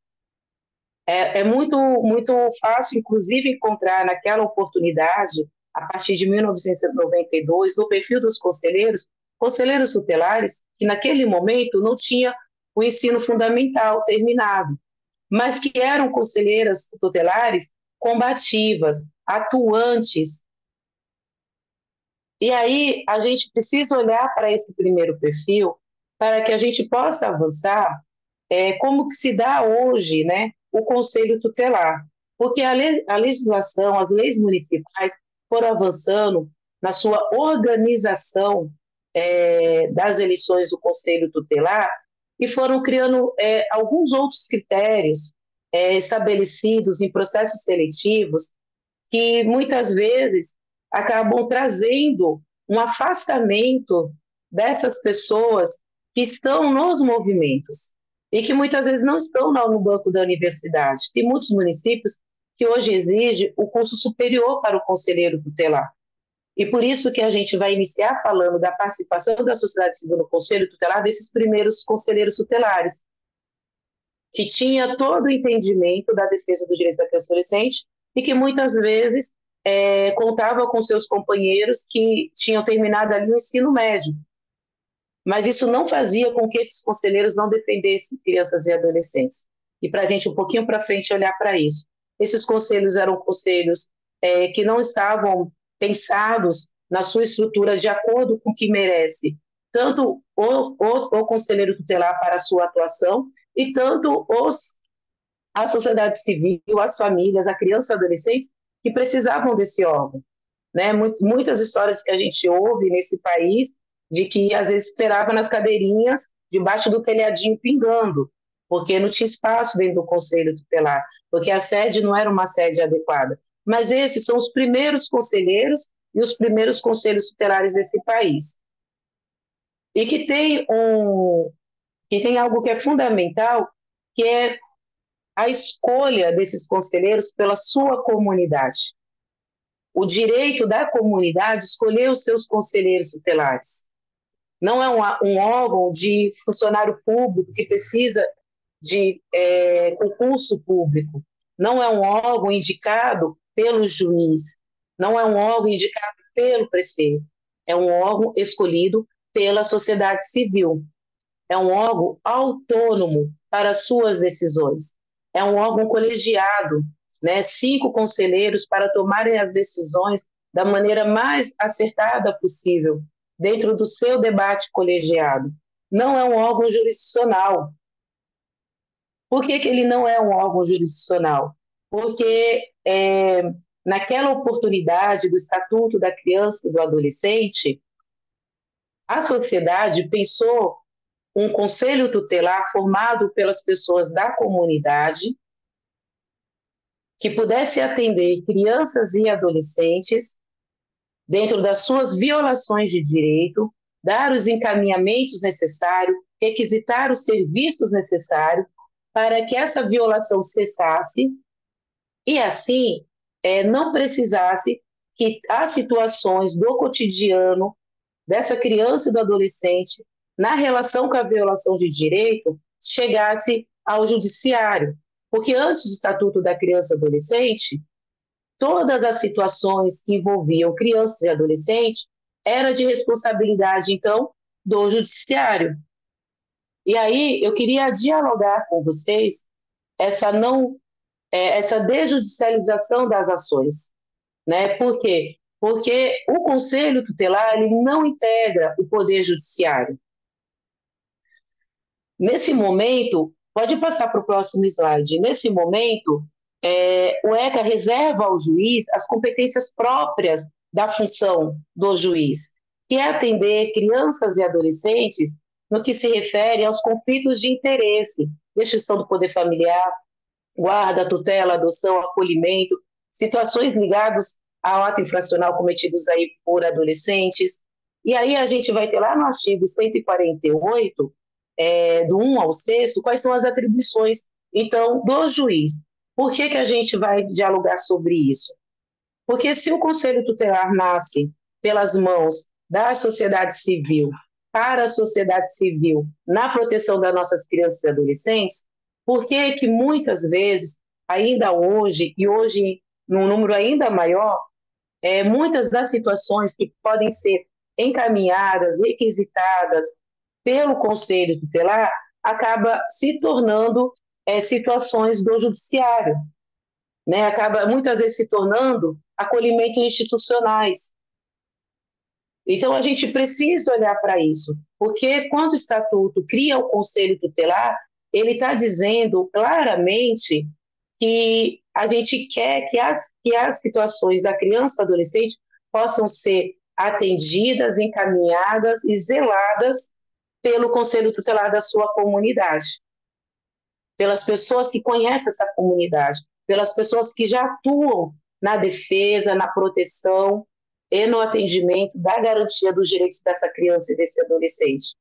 Speaker 2: É muito, muito fácil, inclusive, encontrar naquela oportunidade, a partir de 1992, no perfil dos conselheiros tutelares, que naquele momento não tinha o ensino fundamental terminado, mas que eram conselheiras tutelares combativas, atuantes. E aí a gente precisa olhar para esse primeiro perfil para que a gente possa avançar como que se dá hoje, né, o Conselho Tutelar. Porque a legislação, as leis municipais foram avançando na sua organização das eleições do Conselho Tutelar e foram criando alguns outros critérios estabelecidos em processos seletivos que muitas vezes acabam trazendo um afastamento dessas pessoas que estão nos movimentos e que muitas vezes não estão no banco da universidade. Tem muitos municípios que hoje exigem o curso superior para o conselheiro tutelar. E por isso que a gente vai iniciar falando da participação da sociedade civil no Conselho Tutelar, desses primeiros conselheiros tutelares, que tinha todo o entendimento da defesa dos direitos da criança e adolescente e que muitas vezes contava com seus companheiros que tinham terminado ali o ensino médio. Mas isso não fazia com que esses conselheiros não defendessem crianças e adolescentes. E para a gente, um pouquinho para frente, olhar para isso. Esses conselhos eram conselhos que não estavam pensados na sua estrutura de acordo com o que merece tanto o conselheiro tutelar para a sua atuação e tanto a sociedade civil, as famílias, a criança e adolescentes que precisavam desse órgão. né? Muitas histórias que a gente ouve nesse país de que às vezes esperava nas cadeirinhas debaixo do telhadinho pingando, porque não tinha espaço dentro do conselho tutelar, porque a sede não era uma sede adequada. Mas esses são os primeiros conselheiros e os primeiros conselhos tutelares desse país. E que tem algo que é fundamental, que é a escolha desses conselheiros pela sua comunidade. O direito da comunidade escolher os seus conselheiros tutelares. Não é um órgão de funcionário público que precisa de concurso público. Não é um órgão indicado pelo juiz. Não é um órgão indicado pelo prefeito. É um órgão escolhido pela sociedade civil. É um órgão autônomo para suas decisões. É um órgão colegiado, né? 5 conselheiros para tomarem as decisões da maneira mais acertada possível, dentro do seu debate colegiado. Não é um órgão jurisdicional. Por que ele não é um órgão jurisdicional? Porque naquela oportunidade do Estatuto da Criança e do Adolescente, a sociedade pensou um conselho tutelar formado pelas pessoas da comunidade que pudesse atender crianças e adolescentes dentro das suas violações de direito, dar os encaminhamentos necessários, requisitar os serviços necessários para que essa violação cessasse e, assim, não precisasse que as situações do cotidiano dessa criança e do adolescente, na relação com a violação de direito, chegasse ao judiciário. Porque antes do Estatuto da Criança e Adolescente, todas as situações que envolviam crianças e adolescentes era de responsabilidade, então, do judiciário. E aí eu queria dialogar com vocês essa desjudicialização das ações, né? Por quê? Porque o Conselho Tutelar ele não integra o Poder Judiciário. Nesse momento, pode passar para o próximo slide. Nesse momento, o ECA reserva ao juiz as competências próprias da função do juiz, que é atender crianças e adolescentes no que se refere aos conflitos de interesse, destruição do poder familiar, guarda, tutela, adoção, acolhimento, situações ligadas ao ato infracional cometidos aí por adolescentes. E aí a gente vai ter lá no artigo 148, do 1 ao 6º, quais são as atribuições, então, do juiz. Por que a gente vai dialogar sobre isso? Porque se o Conselho Tutelar nasce pelas mãos da sociedade civil, para a sociedade civil, na proteção das nossas crianças e adolescentes, por que muitas vezes, ainda hoje, e hoje num número ainda maior, muitas das situações que podem ser encaminhadas, requisitadas pelo Conselho Tutelar, acaba se tornando situações do judiciário, né? Acaba muitas vezes se tornando acolhimento institucionais. Então, a gente precisa olhar para isso, porque quando o Estatuto cria o Conselho Tutelar, ele está dizendo claramente que a gente quer que as situações da criança e do adolescente possam ser atendidas, encaminhadas e zeladas pelo Conselho Tutelar da sua comunidade, pelas pessoas que conhecem essa comunidade, pelas pessoas que já atuam na defesa, na proteção e no atendimento da garantia dos direitos dessa criança e desse adolescente.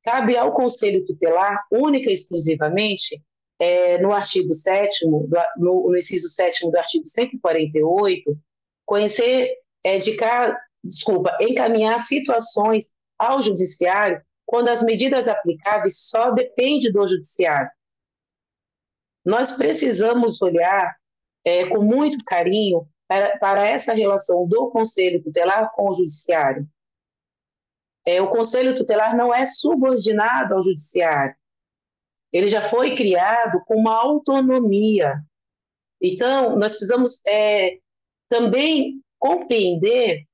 Speaker 2: Cabe ao Conselho Tutelar, única e exclusivamente, no artigo 7º, no inciso 7º do artigo 148, encaminhar situações ao judiciário quando as medidas aplicáveis só dependem do judiciário. Nós precisamos olhar com muito carinho para essa relação do Conselho Tutelar com o Judiciário. O Conselho Tutelar não é subordinado ao Judiciário. Ele já foi criado com uma autonomia. Então, nós precisamos também compreender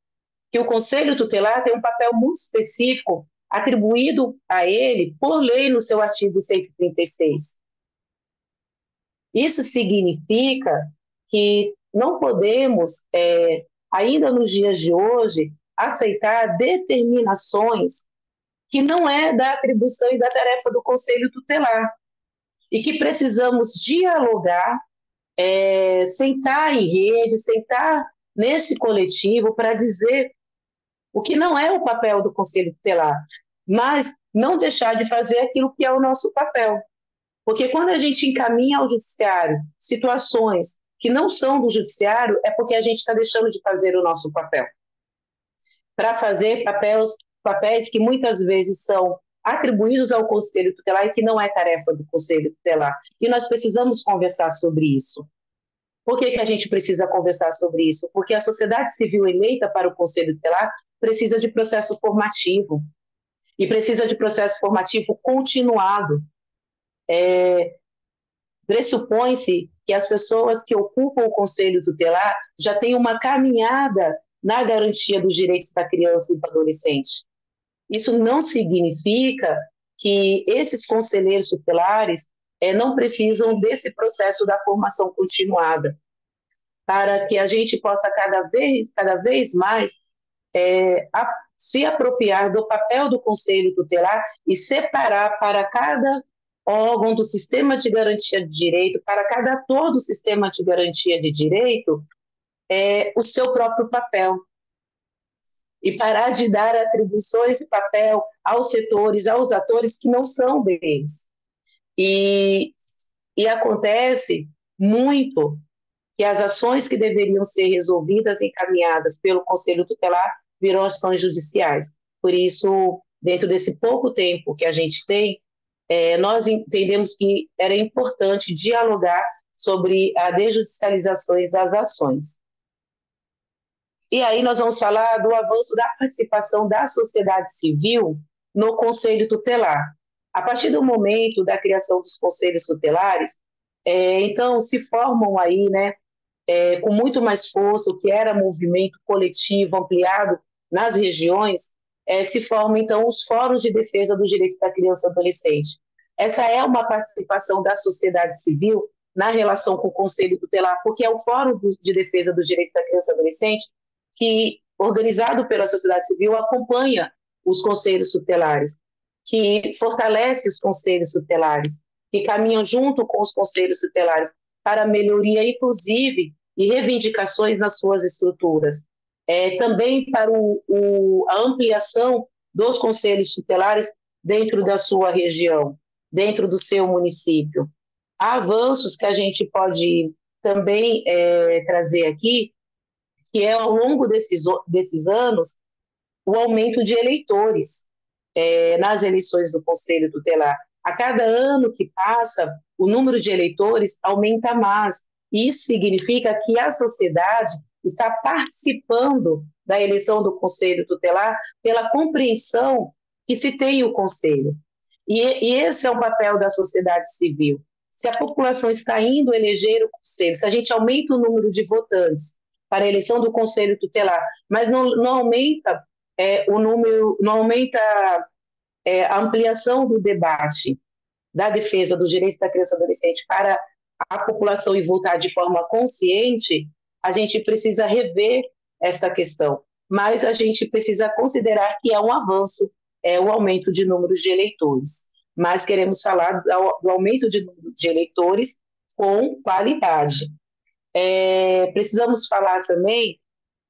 Speaker 2: que o Conselho Tutelar tem um papel muito específico atribuído a ele por lei no seu artigo 136. Isso significa que não podemos ainda nos dias de hoje, aceitar determinações que não é da atribuição e da tarefa do Conselho Tutelar, e que precisamos dialogar, sentar em rede, sentar nesse coletivo para dizer o que não é o papel do Conselho Tutelar, mas não deixar de fazer aquilo que é o nosso papel. Porque quando a gente encaminha ao judiciário situações que não são do judiciário, é porque a gente está deixando de fazer o nosso papel. Para fazer papéis que muitas vezes são atribuídos ao Conselho Tutelar e que não é tarefa do Conselho Tutelar. E nós precisamos conversar sobre isso. Por que a gente precisa conversar sobre isso? Porque a sociedade civil eleita para o Conselho Tutelar precisa de processo formativo, e precisa de processo formativo continuado. Pressupõe-se que as pessoas que ocupam o Conselho Tutelar já têm uma caminhada na garantia dos direitos da criança e do adolescente. Isso não significa que esses conselheiros tutelares não precisam desse processo da formação continuada, para que a gente possa cada vez mais se apropriar do papel do Conselho Tutelar e separar para cada órgão do sistema de garantia de direito, para cada ator do sistema de garantia de direito, o seu próprio papel. E parar de dar atribuições e papel aos setores, aos atores que não são deles. E acontece muito que as ações que deveriam ser resolvidas e encaminhadas pelo Conselho Tutelar viram ações judiciais. Por isso, dentro desse pouco tempo que a gente tem, nós entendemos que era importante dialogar sobre a desjudicialização das ações. E aí nós vamos falar do avanço da participação da sociedade civil no Conselho Tutelar. A partir do momento da criação dos conselhos tutelares, então se formam aí, né, com muito mais força, o que era movimento coletivo ampliado nas regiões, se formam então os fóruns de defesa dos direitos da criança e adolescente. Essa é uma participação da sociedade civil na relação com o Conselho Tutelar, porque é o Fórum de Defesa dos Direitos da Criança e Adolescente que, organizado pela sociedade civil, acompanha os conselhos tutelares, que fortalece os conselhos tutelares, que caminham junto com os conselhos tutelares para melhoria, inclusive, e reivindicações nas suas estruturas. Também para a ampliação dos conselhos tutelares dentro da sua região, dentro do seu município. Há avanços que a gente pode também trazer aqui, que é, ao longo desses anos, o aumento de eleitores nas eleições do Conselho Tutelar. A cada ano que passa, o número de eleitores aumenta mais. Isso significa que a sociedade está participando da eleição do Conselho Tutelar pela compreensão que se tem o Conselho. E esse é o papel da sociedade civil. Se a população está indo eleger o Conselho, se a gente aumenta o número de votantes para a eleição do Conselho Tutelar, mas não aumenta o número, não aumenta a ampliação do debate da defesa dos direitos da criança e adolescente para a população e votar de forma consciente, a gente precisa rever essa questão. Mas a gente precisa considerar que é um avanço, o aumento de números de eleitores. Mas queremos falar do aumento de número de eleitores com qualidade. Precisamos falar também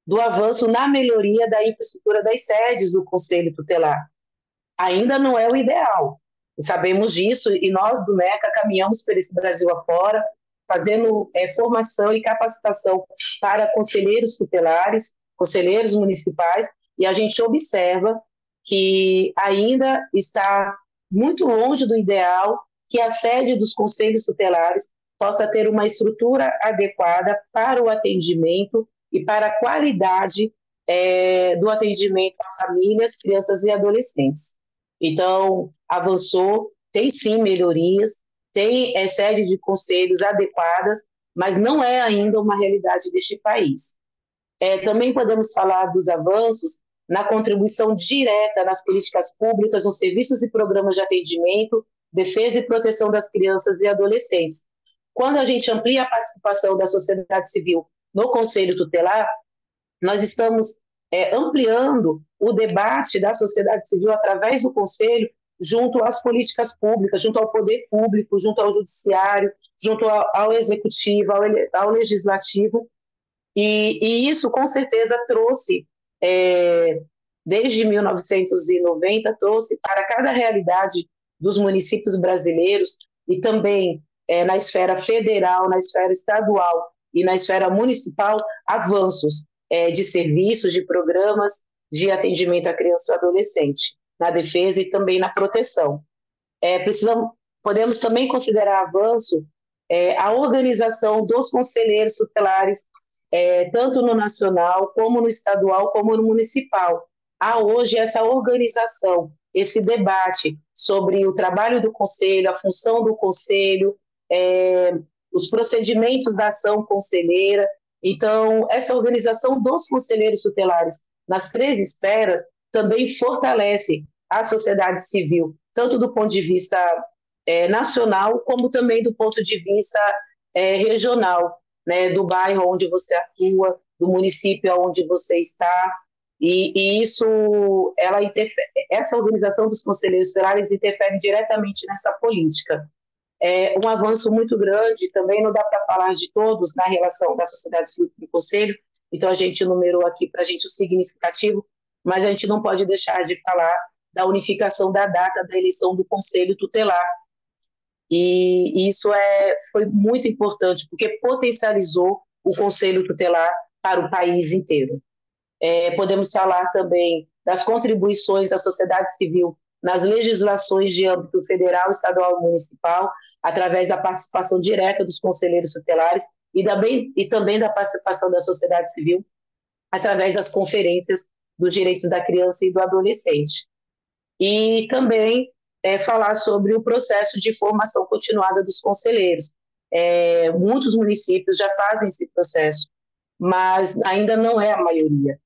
Speaker 2: do avanço na melhoria da infraestrutura das sedes do Conselho Tutelar. Ainda não é o ideal, sabemos disso, e nós do NECA caminhamos por esse Brasil afora, fazendo formação e capacitação para conselheiros tutelares, conselheiros municipais, e a gente observa que ainda está muito longe do ideal que a sede dos conselhos tutelares possa ter uma estrutura adequada para o atendimento e para a qualidade do atendimento a famílias, crianças e adolescentes. Então, avançou, tem sim melhorias, tem sede de conselhos adequadas, mas não é ainda uma realidade deste país. Também podemos falar dos avanços na contribuição direta nas políticas públicas, nos serviços e programas de atendimento, defesa e proteção das crianças e adolescentes. Quando a gente amplia a participação da sociedade civil no Conselho Tutelar, nós estamos ampliando o debate da sociedade civil através do Conselho, junto às políticas públicas, junto ao poder público, junto ao judiciário, junto ao executivo, ao legislativo, e isso com certeza trouxe, desde 1990, trouxe para cada realidade dos municípios brasileiros e também na esfera federal, na esfera estadual e na esfera municipal, avanços de serviços, de programas de atendimento à criança e ao adolescente, na defesa e também na proteção. Podemos também considerar avanço a organização dos conselheiros tutelares, tanto no nacional, como no estadual, como no municipal. Há hoje essa organização, esse debate sobre o trabalho do conselho, a função do conselho, os procedimentos da ação conselheira. Então, essa organização dos conselheiros tutelares nas três esferas também fortalece a sociedade civil, tanto do ponto de vista nacional, como também do ponto de vista regional, né, do bairro onde você atua, do município onde você está, e isso, essa organização dos conselheiros tutelares interfere diretamente nessa política. É um avanço muito grande, também não dá para falar de todos na relação da sociedade civil com o conselho, então a gente enumerou aqui para a gente o significativo, mas a gente não pode deixar de falar da unificação da data da eleição do conselho tutelar, e isso foi muito importante, porque potencializou o Conselho Tutelar para o país inteiro. Podemos falar também das contribuições da sociedade civil nas legislações de âmbito federal, estadual e municipal, através da participação direta dos conselheiros tutelares e também da participação da sociedade civil através das conferências dos direitos da criança e do adolescente. E também falar sobre o processo de formação continuada dos conselheiros. Muitos municípios já fazem esse processo, mas ainda não é a maioria.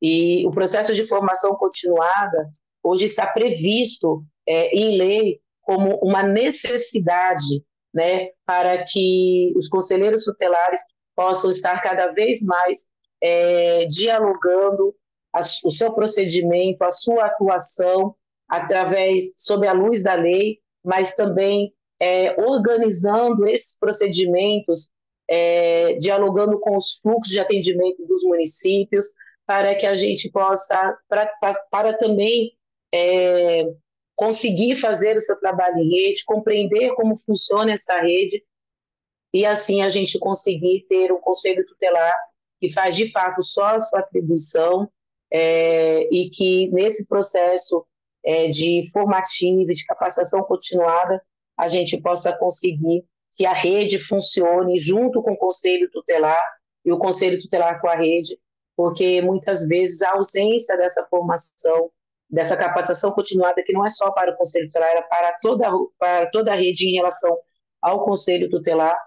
Speaker 2: E o processo de formação continuada hoje está previsto em lei como uma necessidade, né, para que os conselheiros tutelares possam estar cada vez mais dialogando o seu procedimento, a sua atuação, sob a luz da lei, mas também organizando esses procedimentos, dialogando com os fluxos de atendimento dos municípios, para que a gente possa, para também conseguir fazer o seu trabalho em rede, compreender como funciona essa rede, e assim a gente conseguir ter um conselho tutelar que faz de fato só a sua atribuição, e que nesse processo de formativa, de capacitação continuada, a gente possa conseguir que a rede funcione junto com o Conselho Tutelar e o Conselho Tutelar com a rede, porque muitas vezes a ausência dessa formação, dessa capacitação continuada, que não é só para o Conselho Tutelar, é para toda a rede em relação ao Conselho Tutelar,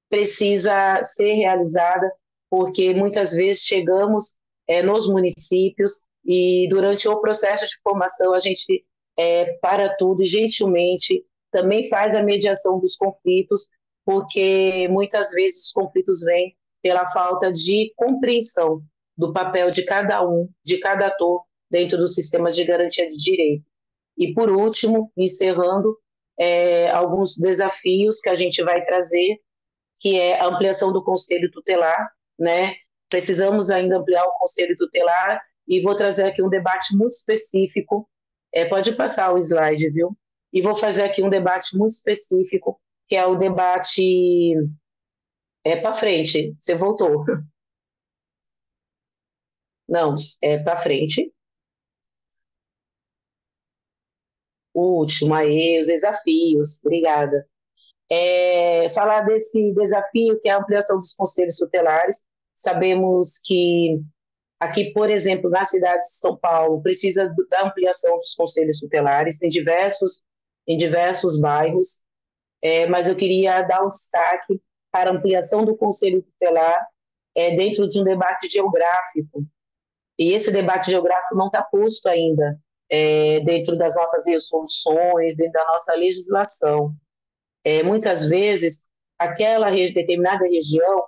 Speaker 2: precisa ser realizada, porque muitas vezes chegamos nos municípios e durante o processo de formação a gente para tudo, gentilmente, também faz a mediação dos conflitos, porque muitas vezes os conflitos vêm pela falta de compreensão do papel de cada um, de cada ator dentro do sistema de garantia de direito. E, por último, encerrando, alguns desafios que a gente vai trazer, que é a ampliação do Conselho Tutelar, né? Precisamos ainda ampliar o Conselho Tutelar e vou trazer aqui um debate muito específico. Pode passar o slide, viu? E vou fazer aqui um debate muito específico, que é o debate... para frente, você voltou. Não, para frente. O último, aí, os desafios. Obrigada. Falar desse desafio que é a ampliação dos conselhos tutelares. Sabemos que aqui, por exemplo, na cidade de São Paulo, precisa da ampliação dos conselhos tutelares em diversos bairros, mas eu queria dar um destaque para a ampliação do conselho tutelar dentro de um debate geográfico. E esse debate geográfico não está posto ainda dentro das nossas resoluções, dentro da nossa legislação. Muitas vezes, aquela determinada região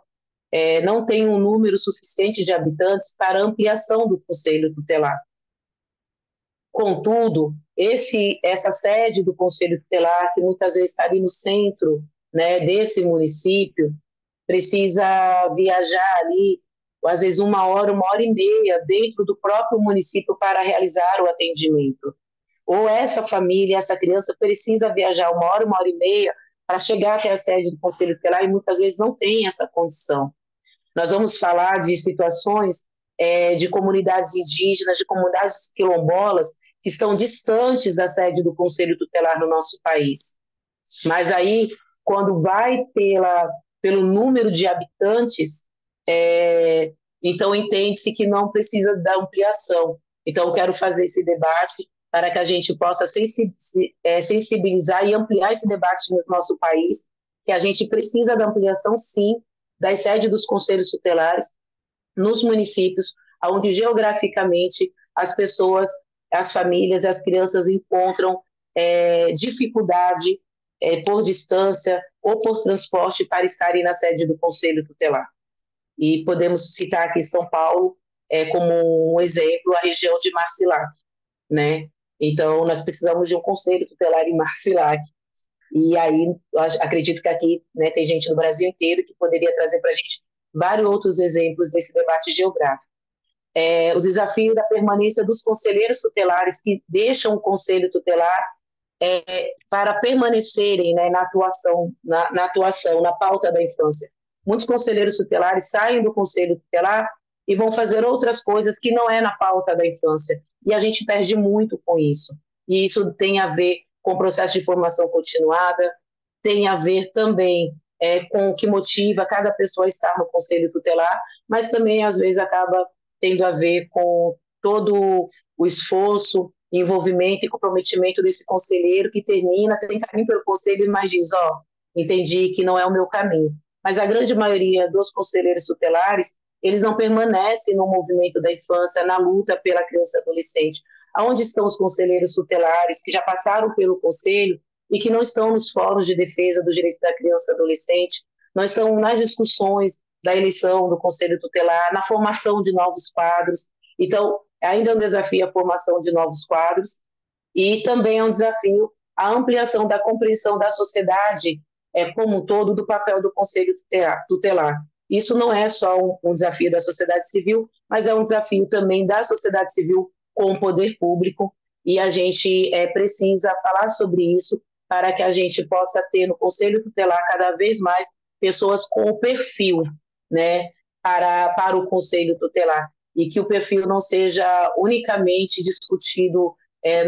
Speaker 2: não tem um número suficiente de habitantes para ampliação do conselho tutelar. Contudo, essa sede do conselho tutelar, que muitas vezes está ali no centro, né, desse município, precisa viajar ali, às vezes 1 hora e meia, dentro do próprio município para realizar o atendimento. Ou essa família, essa criança precisa viajar 1 hora e meia para chegar até a sede do conselho tutelar e muitas vezes não tem essa condição. Nós vamos falar de situações de comunidades indígenas, de comunidades quilombolas, que estão distantes da sede do Conselho Tutelar no nosso país. Mas aí, quando vai pelo número de habitantes, então entende-se que não precisa da ampliação. Então, eu quero fazer esse debate para que a gente possa sensibilizar e ampliar esse debate no nosso país, que a gente precisa da ampliação, sim, da sede dos conselhos tutelares nos municípios, onde geograficamente as pessoas, as famílias, as crianças encontram dificuldade por distância ou por transporte para estarem na sede do conselho tutelar. E podemos citar aqui São Paulo como um exemplo, a região de Marcilac, né? Então, nós precisamos de um conselho tutelar em Marcilac. E aí, eu acredito que aqui, né, tem gente no Brasil inteiro que poderia trazer para a gente vários outros exemplos desse debate geográfico. O desafio da permanência dos conselheiros tutelares que deixam o conselho tutelar para permanecerem, né, na atuação, na pauta da infância. Muitos conselheiros tutelares saem do conselho tutelar e vão fazer outras coisas que não é na pauta da infância. E a gente perde muito com isso. E isso tem a ver com o processo de formação continuada, tem a ver também com o que motiva cada pessoa a estar no conselho tutelar, mas também, às vezes, acaba tendo a ver com todo o esforço, envolvimento e comprometimento desse conselheiro que termina, tem caminho pelo conselho, mas diz, entendi que não é o meu caminho. Mas a grande maioria dos conselheiros tutelares, eles não permanecem no movimento da infância, na luta pela criança e adolescente. Aonde estão os conselheiros tutelares que já passaram pelo conselho e que não estão nos fóruns de defesa dos direitos da criança e adolescente, não estão nas discussões da eleição do conselho tutelar, na formação de novos quadros. Então, ainda é um desafio a formação de novos quadros e também é um desafio a ampliação da compreensão da sociedade como um todo do papel do conselho tutelar. Isso não é só um desafio da sociedade civil, mas é um desafio também da sociedade civil com o poder público, e a gente precisa falar sobre isso para que a gente possa ter no Conselho Tutelar cada vez mais pessoas com o perfil, né, para o Conselho Tutelar, e que o perfil não seja unicamente discutido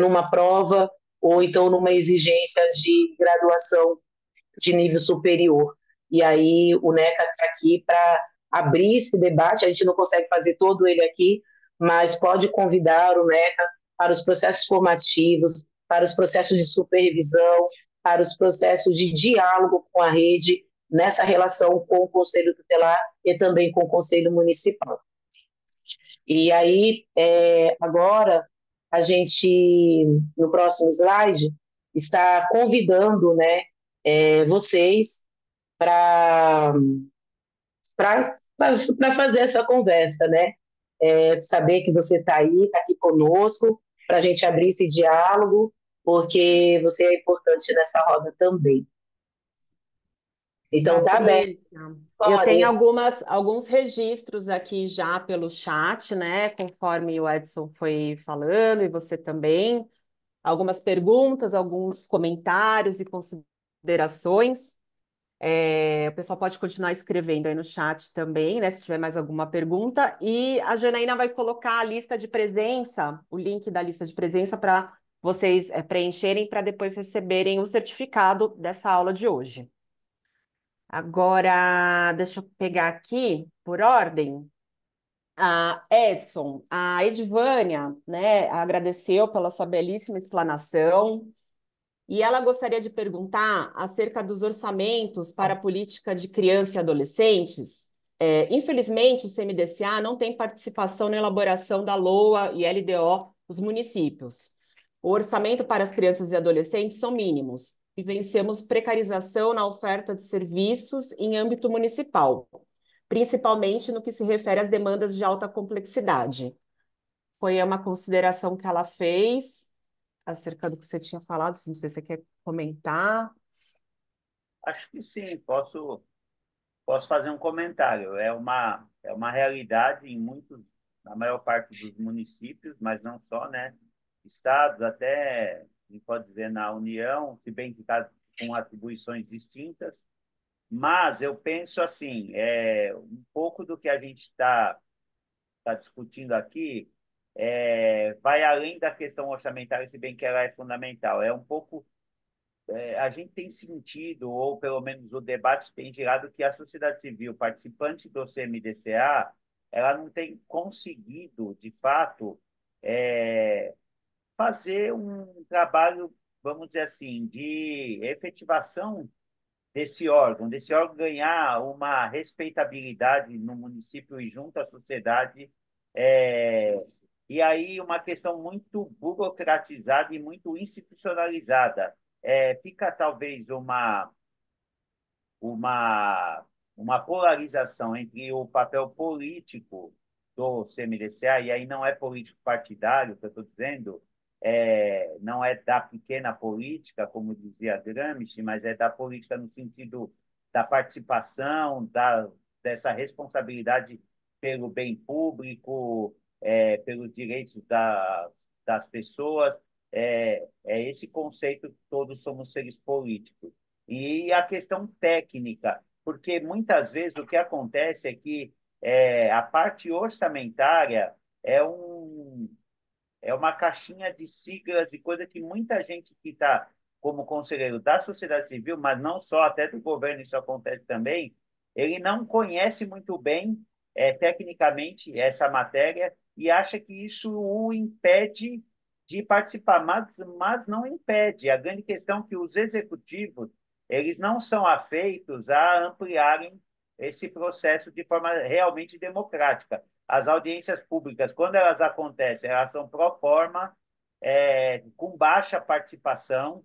Speaker 2: numa prova ou então numa exigência de graduação de nível superior. E aí o NECA está aqui para abrir esse debate, a gente não consegue fazer todo ele aqui, mas pode convidar o NECA para os processos formativos, para os processos de supervisão, para os processos de diálogo com a rede, nessa relação com o Conselho Tutelar e também com o Conselho Municipal. E aí, agora, a gente, no próximo slide, está convidando, né, vocês para fazer essa conversa, né? Saber que você está aí, está aqui conosco, para a gente abrir esse diálogo, porque você é importante nessa roda também. Então, está aberto.
Speaker 1: Eu tenho alguns registros aqui já pelo chat, né? Conforme o Edson foi falando, e você também. Algumas perguntas, alguns comentários e considerações. O pessoal pode continuar escrevendo aí no chat também, né? Se tiver mais alguma pergunta. E a Janaína vai colocar a lista de presença, o link da lista de presença para vocês preencherem para depois receberem o certificado dessa aula de hoje. Agora, deixa eu pegar aqui por ordem. A Edson, a Edvânia, né, agradeceu pela sua belíssima explanação. E ela gostaria de perguntar acerca dos orçamentos para a política de criança e adolescentes. Infelizmente, o CMDCA não tem participação na elaboração da LOA e LDO dos municípios. O orçamento para as crianças e adolescentes são mínimos. Vivenciamos precarização na oferta de serviços em âmbito municipal. principalmente no que se refere às demandas de alta complexidade. Foi uma consideração que ela fez acerca do que você tinha falado, não sei se você quer comentar.
Speaker 3: Acho que sim, posso fazer um comentário. É uma realidade em muitos, na maior parte dos municípios, mas não só, né? Estados, até, a gente pode dizer, na União, se bem que está com atribuições distintas, mas eu penso assim, um pouco do que a gente está discutindo aqui vai além da questão orçamentária, se bem que ela é fundamental. É um pouco a gente tem sentido, ou pelo menos o debate tem girado, que a sociedade civil participante do CMDCA ela não tem conseguido, de fato, fazer um trabalho, vamos dizer assim, de efetivação desse órgão ganhar uma respeitabilidade no município e junto à sociedade. É, e aí uma questão muito burocratizada e muito institucionalizada. Fica talvez uma, uma polarização entre o papel político do CMDCA, e aí não é político partidário que eu estou dizendo, não é da pequena política, como dizia Gramsci, mas é da política no sentido da participação, dessa responsabilidade pelo bem público, pelos direitos das pessoas. É esse conceito que todos somos seres políticos. E a questão técnica, porque muitas vezes o que acontece é que a parte orçamentária é um, é uma caixinha de siglas e coisa que muita gente que está como conselheiro da sociedade civil, mas não só, até do governo isso acontece também, ele não conhece muito bem, tecnicamente, essa matéria e acha que isso o impede de participar, mas não impede. A grande questão é que os executivos eles não são afeitos a ampliarem esse processo de forma realmente democrática. As audiências públicas, quando elas acontecem, elas são pro forma, com baixa participação,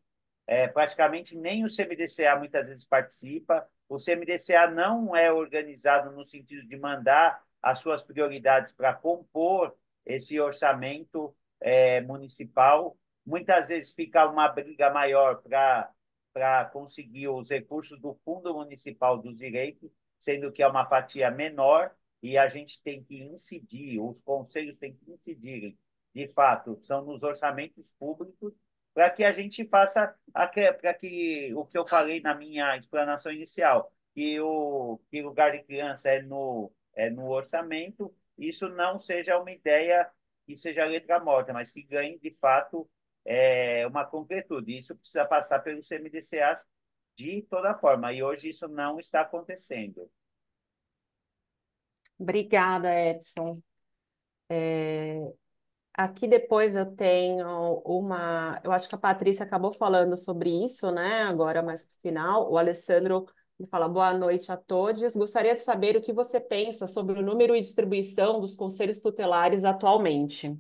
Speaker 3: praticamente nem o CMDCA muitas vezes participa. O CMDCA não é organizado no sentido de mandar as suas prioridades para compor esse orçamento municipal. Muitas vezes fica uma briga maior para conseguir os recursos do Fundo Municipal dos Direitos, sendo que é uma fatia menor, e a gente tem que incidir, os conselhos têm que incidir, de fato, são nos orçamentos públicos, para que a gente faça para que o que eu falei na minha explanação inicial, que o lugar de criança é no orçamento, isso não seja uma ideia que seja letra morta, mas que ganhe, de fato, uma concretude. Isso precisa passar pelo CMDCA de toda forma, e hoje isso não está acontecendo.
Speaker 1: Obrigada, Edson. Aqui depois eu tenho uma. Eu acho que a Patrícia acabou falando sobre isso, né? Agora mais no final. O Alessandro me fala: boa noite a todos. Gostaria de saber o que você pensa sobre o número e distribuição dos conselhos tutelares atualmente.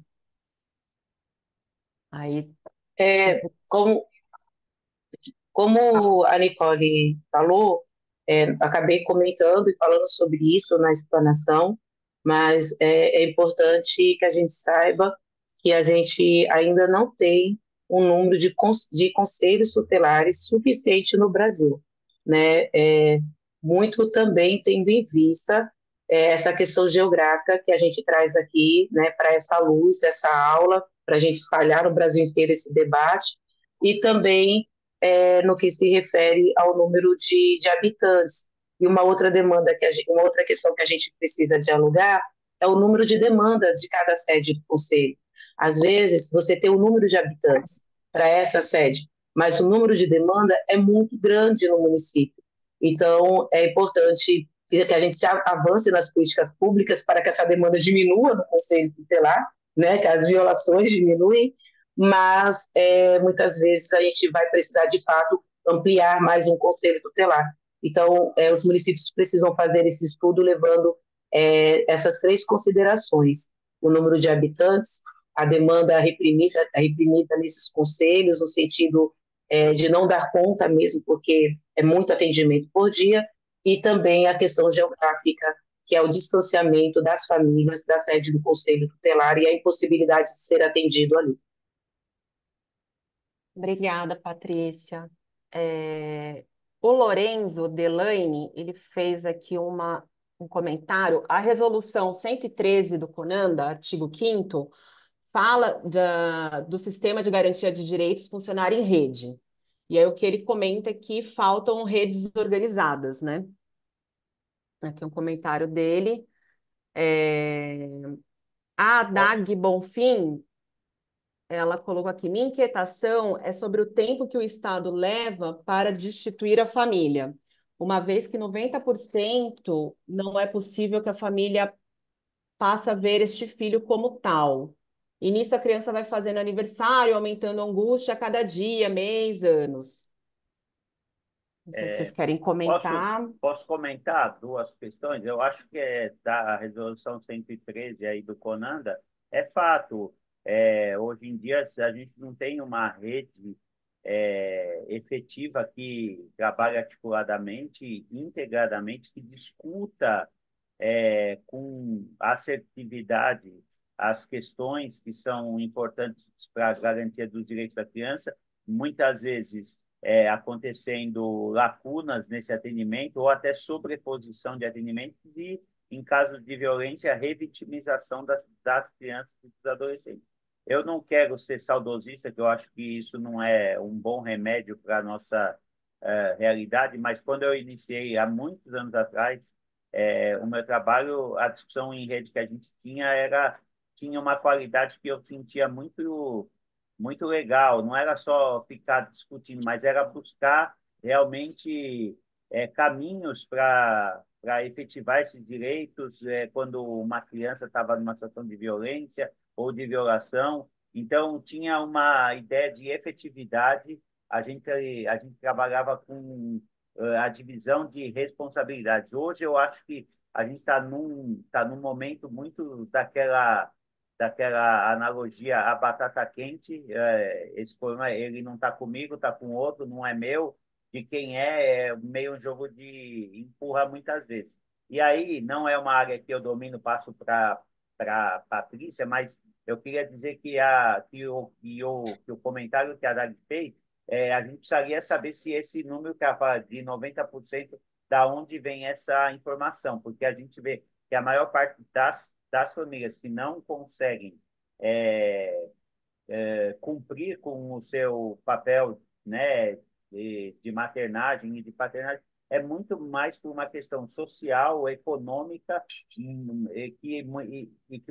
Speaker 1: Aí, se
Speaker 2: É,
Speaker 1: você...
Speaker 2: como a Nicole falou, acabei comentando e falando sobre isso na explanação, mas é importante que a gente saiba que a gente ainda não tem um número de conselhos tutelares suficiente no Brasil, né? Muito também tendo em vista essa questão geográfica que a gente traz aqui, né, para essa luz dessa aula, para a gente espalhar no Brasil inteiro esse debate, e também no que se refere ao número de habitantes. E uma outra demanda uma outra questão que a gente precisa dialogar é o número de demanda de cada sede do conselho. Às vezes, você tem o número de habitantes para essa sede, mas o número de demanda é muito grande no município. Então, é importante que a gente avance nas políticas públicas para que essa demanda diminua no conselho tutelar, né, que as violações diminuem, mas muitas vezes a gente vai precisar, de fato, ampliar mais um conselho tutelar. Então, os municípios precisam fazer esse estudo levando essas três considerações: o número de habitantes, a demanda reprimida nesses conselhos, no sentido de não dar conta mesmo, porque é muito atendimento por dia, e também a questão geográfica que é o distanciamento das famílias da sede do Conselho Tutelar e a impossibilidade de ser atendido ali.
Speaker 1: Obrigada, Patrícia. O Lorenzo Delaine, ele fez aqui um comentário. A resolução 113 do CONANDA, artigo 5º, fala do sistema de garantia de direitos funcionar em rede. E aí o que ele comenta é que faltam redes organizadas, né? Aqui um comentário dele. A
Speaker 3: Posso,
Speaker 1: Dag Bonfim, ela colocou aqui: minha inquietação é sobre o tempo que o Estado leva para destituir a família, uma vez que 90% não é possível que a família passe a ver este filho como tal. E nisso a criança vai fazendo aniversário, aumentando a angústia a cada dia, mês, anos. Não sei se vocês querem
Speaker 3: posso,
Speaker 1: comentar.
Speaker 3: posso comentar duas questões? Eu acho que da resolução 113 aí do CONANDA, é fato. Hoje em dia, a gente não tem uma rede efetiva que trabalhe articuladamente, integradamente, que discuta com assertividade as questões que são importantes para a garantia dos direitos da criança, muitas vezes acontecendo lacunas nesse atendimento ou até sobreposição de atendimentos e, em casos de violência, revitimização das crianças e dos adolescentes. Eu não quero ser saudosista, que eu acho que isso não é um bom remédio para a nossa realidade, mas quando eu iniciei há muitos anos atrás, o meu trabalho, a discussão em rede que a gente tinha uma qualidade que eu sentia muito legal. Não era só ficar discutindo, mas era buscar realmente caminhos para efetivar esses direitos quando uma criança estava numa situação de violência ou de violação. Então, tinha uma ideia de efetividade. A gente trabalhava com a divisão de responsabilidades. Hoje, eu acho que a gente está num momento muito daquela analogia à batata quente. Esse problema ele não está comigo, está com outro, não é meu. De quem é meio um jogo de empurra muitas vezes. E aí, não é uma área que eu domino, passo para Patrícia, mas eu queria dizer que o comentário que a Dali fez, a gente precisaria saber se esse número que ela fala de 90%, da onde vem essa informação, porque a gente vê que a maior parte das famílias que não conseguem é, cumprir com o seu papel, né, de maternagem e de paternagem é muito mais por uma questão social, econômica, e que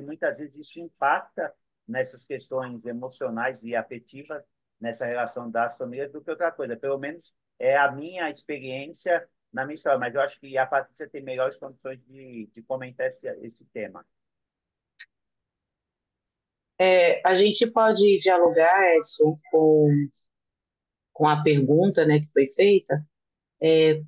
Speaker 3: muitas vezes isso impacta nessas questões emocionais e afetivas nessa relação das famílias do que outra coisa. Pelo menos é a minha experiência na minha história, mas eu acho que a Patrícia tem melhores condições de comentar esse tema.
Speaker 2: A gente pode dialogar, Edson, com a pergunta, né, que foi feita,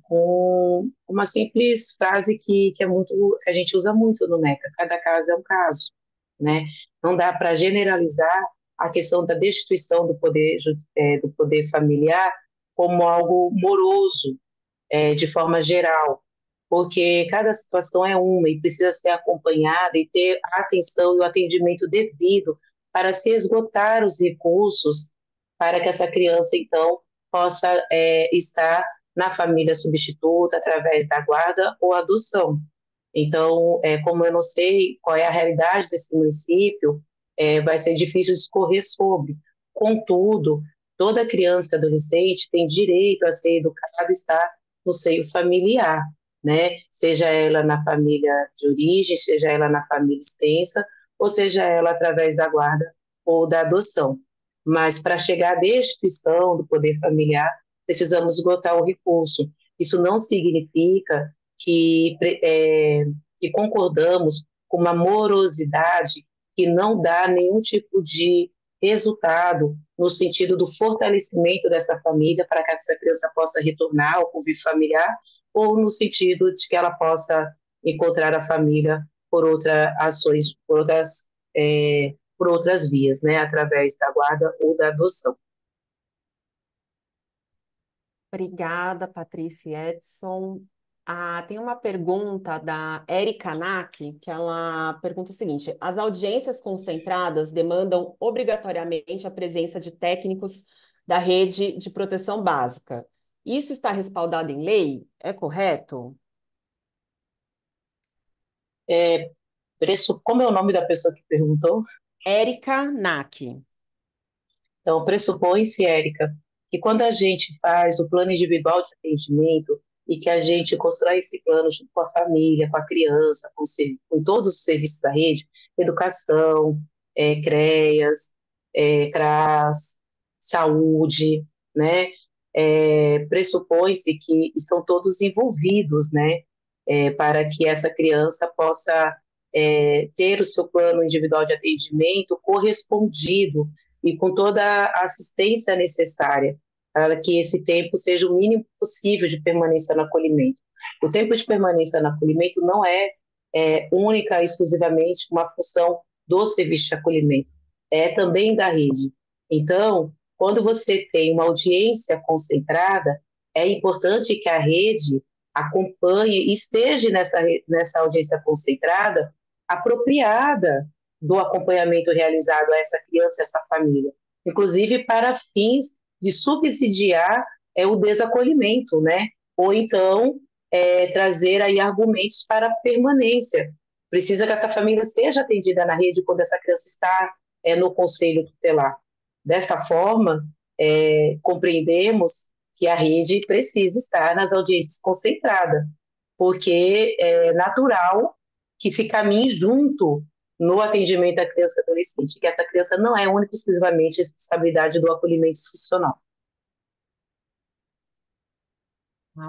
Speaker 2: com uma simples frase que é muito, que a gente usa muito no NECA: cada caso é um caso, né? Não dá para generalizar a questão da destituição do poder familiar como algo moroso, de forma geral, porque cada situação é uma e precisa ser acompanhada e ter a atenção e o atendimento devido para se esgotar os recursos para que essa criança, então, possa estar na família substituta através da guarda ou adoção. Então, como eu não sei qual é a realidade desse município, vai ser difícil discorrer sobre. Contudo, toda criança e adolescente tem direito a ser educada e estar no seio familiar, né? Seja ela na família de origem, seja ela na família extensa, ou seja ela através da guarda ou da adoção. Mas para chegar à destituição do poder familiar, precisamos esgotar o recurso. Isso não significa que concordamos com uma morosidade que não dá nenhum tipo de resultado no sentido do fortalecimento dessa família para que essa criança possa retornar ao convívio familiar, ou no sentido de que ela possa encontrar a família por outras ações, por outras vias, né, através da guarda ou da adoção.
Speaker 1: Obrigada, Patrícia e Edson. Tem uma pergunta da Erika Nack, que ela pergunta o seguinte: as audiências concentradas demandam obrigatoriamente a presença de técnicos da rede de proteção básica. Isso está respaldado em lei? É correto?
Speaker 2: Como é o nome da pessoa que perguntou?
Speaker 1: Erika Nack.
Speaker 2: Então, pressupõe-se, Érica, que quando a gente faz o plano individual de atendimento e que a gente constrói esse plano junto com a família, com a criança, com todos os serviços da rede, educação, CREAS, CRAS, saúde, né? Pressupõe-se que estão todos envolvidos, né? Para que essa criança possa ter o seu plano individual de atendimento correspondido e com toda a assistência necessária para que esse tempo seja o mínimo possível de permanência no acolhimento. O tempo de permanência no acolhimento não é única, exclusivamente uma função do serviço de acolhimento, é também da rede. Então, quando você tem uma audiência concentrada, é importante que a rede acompanhe e esteja nessa audiência concentrada apropriada do acompanhamento realizado a essa criança, a essa família, inclusive para fins de subsidiar o desacolhimento, né? Ou então trazer aí argumentos para a permanência. Precisa que essa família seja atendida na rede quando essa criança está no conselho tutelar. Dessa forma, compreendemos que a rede precisa estar nas audiências concentradas, porque é natural que se caminhe junto no atendimento da criança e adolescente, que essa criança não é única e exclusivamente responsabilidade do acolhimento institucional.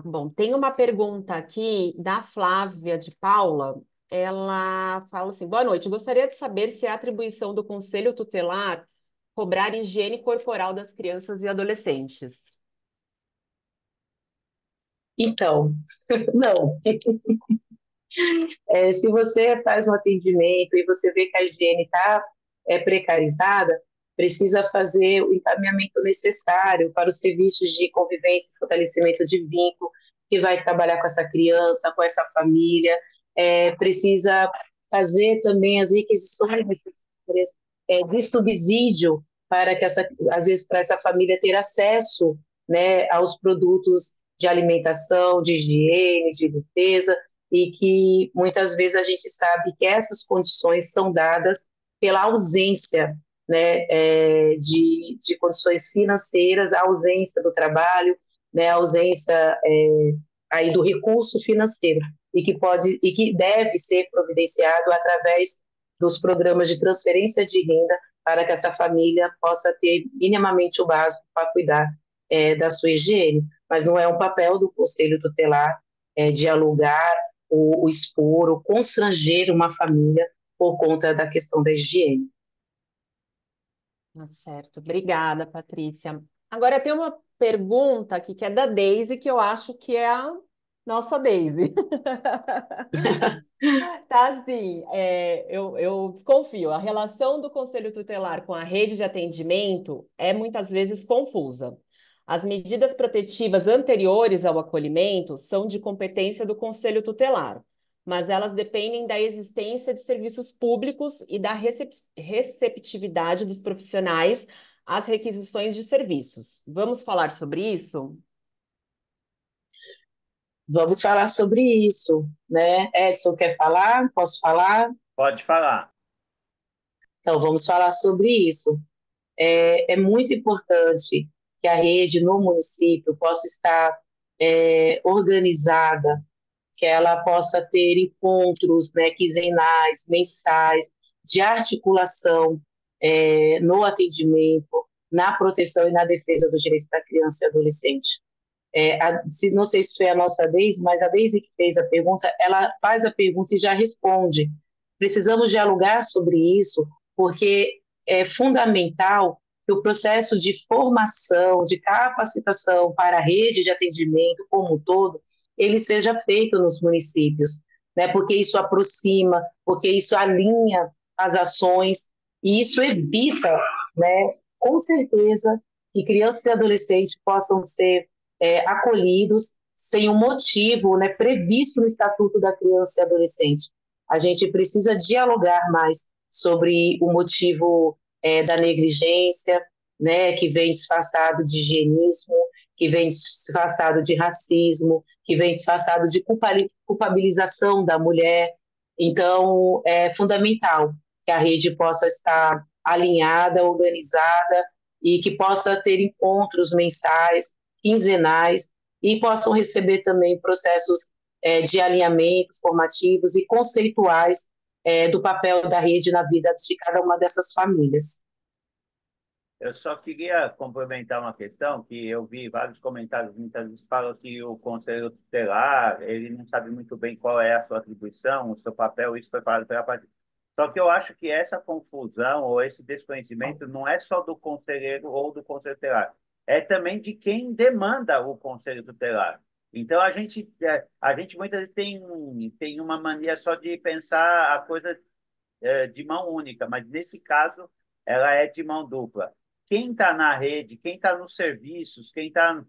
Speaker 1: Bom, tem uma pergunta aqui da Flávia de Paula. Ela fala assim: boa noite. Gostaria de saber se é atribuição do Conselho Tutelar cobrar higiene corporal das crianças e adolescentes.
Speaker 2: Então, não. Se você faz um atendimento e você vê que a higiene está precarizada, precisa fazer o encaminhamento necessário para os serviços de convivência e fortalecimento de vínculo, que vai trabalhar com essa criança, com essa família, precisa fazer também as requisições necessárias de subsídio para que às vezes para essa família ter acesso, né, aos produtos de alimentação, de higiene, de limpeza, e que muitas vezes a gente sabe que essas condições são dadas pela ausência, né, de condições financeiras, a ausência do trabalho, né, a ausência aí do recurso financeiro e que deve ser providenciado através dos programas de transferência de renda para que essa família possa ter minimamente o básico para cuidar da sua higiene. Mas não é um papel do Conselho Tutelar dialogar ou expor ou constranger uma família por conta da questão da higiene.
Speaker 1: Tá certo. Obrigada, Patrícia. Agora tem uma pergunta aqui que é da Daisy, que eu acho que é a nossa Daisy. Tá assim, eu desconfio. A relação do Conselho Tutelar com a rede de atendimento é muitas vezes confusa. As medidas protetivas anteriores ao acolhimento são de competência do Conselho Tutelar, mas elas dependem da existência de serviços públicos e da receptividade dos profissionais às requisições de serviços. Vamos falar sobre isso?
Speaker 2: Vamos falar sobre isso, né? Edson, quer falar? Posso falar?
Speaker 3: Pode falar.
Speaker 2: Então, vamos falar sobre isso. É muito importante que a rede no município possa estar organizada, que ela possa ter encontros, né, quinzenais, mensais, de articulação no atendimento, na proteção e na defesa dos direitos da criança e adolescente. Não sei se foi a nossa Deise, mas a Deise que fez a pergunta, ela faz a pergunta e já responde. Precisamos dialogar sobre isso, porque é fundamental que o processo de formação, de capacitação para a rede de atendimento como um todo, ele seja feito nos municípios, né? Porque isso aproxima, porque isso alinha as ações e isso evita, né, com certeza, que crianças e adolescentes possam ser acolhidos sem um motivo, né, previsto no Estatuto da Criança e Adolescente. A gente precisa dialogar mais sobre o motivo da negligência, né, que vem disfarçado de higienismo, que vem disfarçado de racismo, que vem disfarçado de culpabilização da mulher. Então, é fundamental que a rede possa estar alinhada, organizada e que possa ter encontros mensais, quinzenais e possam receber também processos de alinhamento formativos e conceituais do papel da rede na vida de cada uma dessas famílias.
Speaker 3: Eu só queria complementar uma questão que eu vi vários comentários, muitas vezes falam que o conselho tutelar, ele não sabe muito bem qual é a sua atribuição, o seu papel, isso foi falado pela parte. Só que eu acho que essa confusão ou esse desconhecimento não é só do conselheiro ou do conselho tutelar, é também de quem demanda o conselho tutelar. Então, a gente muitas vezes tem uma mania só de pensar a coisa de mão única, mas nesse caso ela é de mão dupla. Quem está na rede, quem está nos serviços, quem está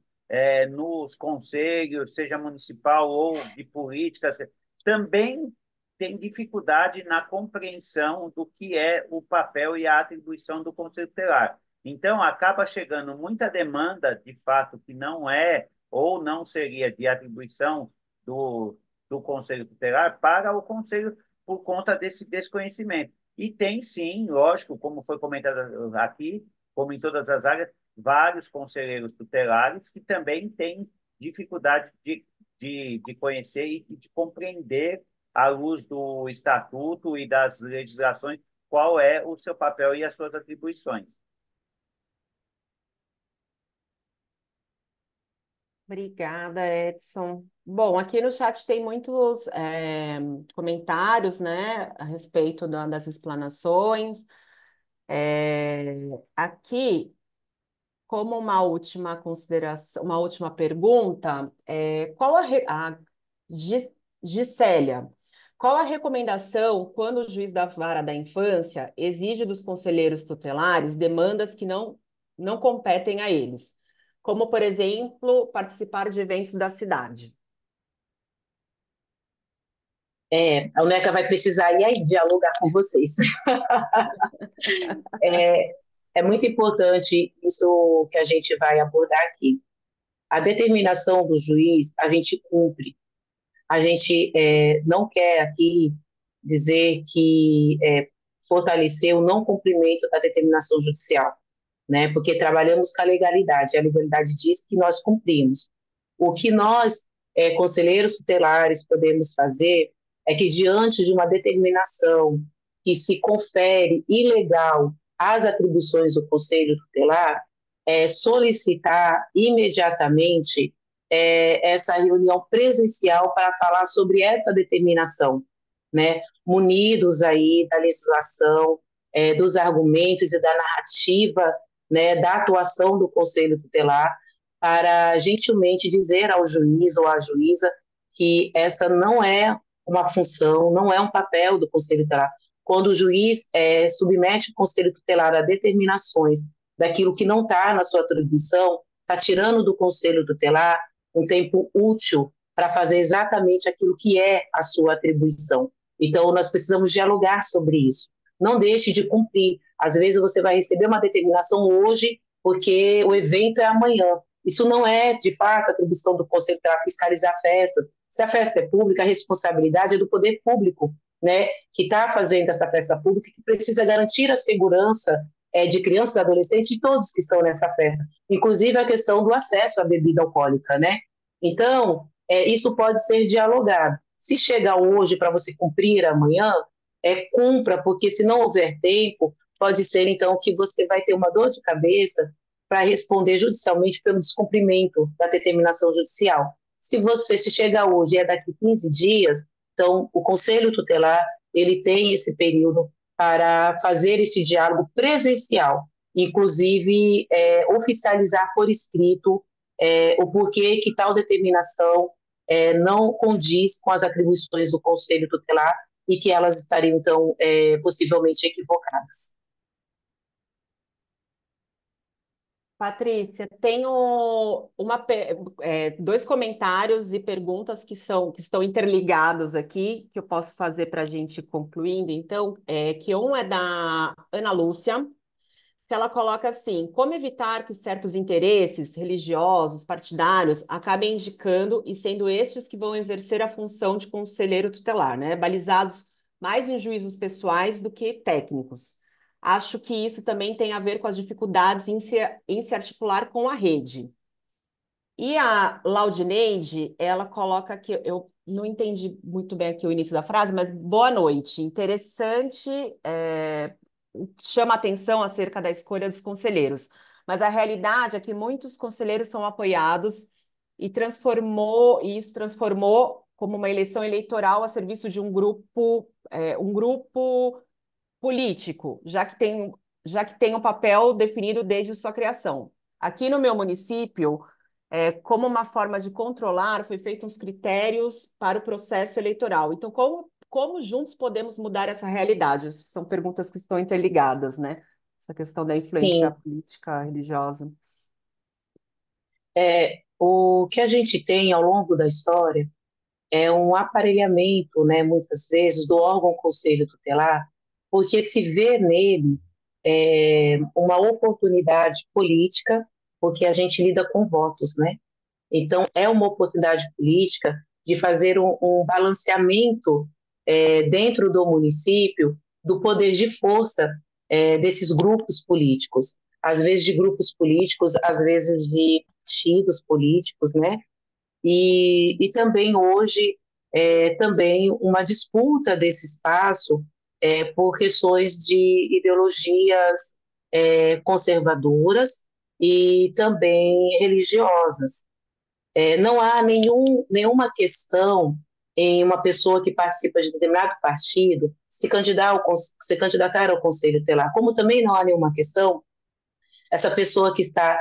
Speaker 3: nos conselhos, seja municipal ou de políticas, também tem dificuldade na compreensão do que é o papel e a atribuição do Conselho Tutelar. Então, acaba chegando muita demanda, de fato, que não é ou não seria de atribuição do Conselho Tutelar para o Conselho por conta desse desconhecimento. E tem, sim, lógico, como foi comentado aqui, como em todas as áreas, vários conselheiros tutelares que também têm dificuldade de conhecer e de compreender, à luz do estatuto e das legislações, qual é o seu papel e as suas atribuições.
Speaker 1: Obrigada, Edson. Bom, aqui no chat tem muitos comentários, né, a respeito das explanações. Aqui, como uma última consideração, uma última pergunta, qual Gisélia, qual a recomendação quando o juiz da vara da infância exige dos conselheiros tutelares demandas que não competem a eles? Como, por exemplo, participar de eventos da cidade.
Speaker 2: A UNECA vai precisar ir aí dialogar com vocês. É muito importante isso que a gente vai abordar aqui. A determinação do juiz, a gente cumpre. A gente não quer aqui dizer que fortalecer o não cumprimento da determinação judicial, né? Porque trabalhamos com a legalidade. A legalidade diz que nós cumprimos. O que nós, conselheiros tutelares, podemos fazer é que, diante de uma determinação que se confere ilegal às atribuições do conselho tutelar, solicitar imediatamente essa reunião presencial para falar sobre essa determinação, né? Munidos aí da legislação, dos argumentos e da narrativa, né, da atuação do Conselho Tutelar, para gentilmente dizer ao juiz ou à juíza que essa não é uma função, não é um papel do Conselho Tutelar. Quando o juiz submete o Conselho Tutelar a determinações daquilo que não está na sua atribuição, está tirando do Conselho Tutelar um tempo útil para fazer exatamente aquilo que é a sua atribuição. Então, nós precisamos dialogar sobre isso. Não deixe de cumprir. Às vezes você vai receber uma determinação hoje, porque o evento é amanhã. Isso não é, de fato, a atribuição do Conselho para fiscalizar festas. Se a festa é pública, a responsabilidade é do poder público, né, que está fazendo essa festa pública, que precisa garantir a segurança de crianças e adolescentes, de todos que estão nessa festa, inclusive a questão do acesso à bebida alcoólica, né? Então, isso pode ser dialogado. Se chegar hoje para você cumprir amanhã, cumpra, porque se não houver tempo, pode ser então que você vai ter uma dor de cabeça para responder judicialmente pelo descumprimento da determinação judicial. Se chegar hoje é daqui 15 dias, então o Conselho Tutelar ele tem esse período para fazer esse diálogo presencial, inclusive oficializar por escrito o porquê que tal determinação não condiz com as atribuições do Conselho Tutelar e que elas estariam, então, possivelmente equivocadas.
Speaker 1: Patrícia, tenho dois comentários e perguntas que estão interligados aqui, que eu posso fazer para a gente concluindo. Então, que um é da Ana Lúcia, que ela coloca assim: como evitar que certos interesses religiosos, partidários, acabem indicando e sendo estes que vão exercer a função de conselheiro tutelar, né? Balizados mais em juízos pessoais do que técnicos. Acho que isso também tem a ver com as dificuldades em se articular com a rede. E a Laudineide, ela coloca que eu não entendi muito bem aqui o início da frase, mas boa noite. Interessante, chama atenção acerca da escolha dos conselheiros. Mas a realidade é que muitos conselheiros são apoiados e isso transformou como uma eleição eleitoral a serviço de um grupo político, já que tem um papel definido desde sua criação. Aqui no meu município, como uma forma de controlar, foi feito uns critérios para o processo eleitoral. Então, como juntos podemos mudar essa realidade? São perguntas que estão interligadas, né? Essa questão da influência
Speaker 2: Sim,
Speaker 1: política, religiosa.
Speaker 2: o que a gente tem ao longo da história é um aparelhamento, né, muitas vezes, do órgão conselho tutelar, porque se vê nele uma oportunidade política, porque a gente lida com votos, né? Então, é uma oportunidade política de fazer um balanceamento dentro do município do poder de força desses grupos políticos, às vezes de grupos políticos, às vezes de partidos políticos, né? E também hoje também uma disputa desse espaço por questões de ideologias conservadoras e também religiosas. Não há nenhuma questão em uma pessoa que participa de determinado partido se candidatar ao Conselho Tutelar, como também não há nenhuma questão essa pessoa que está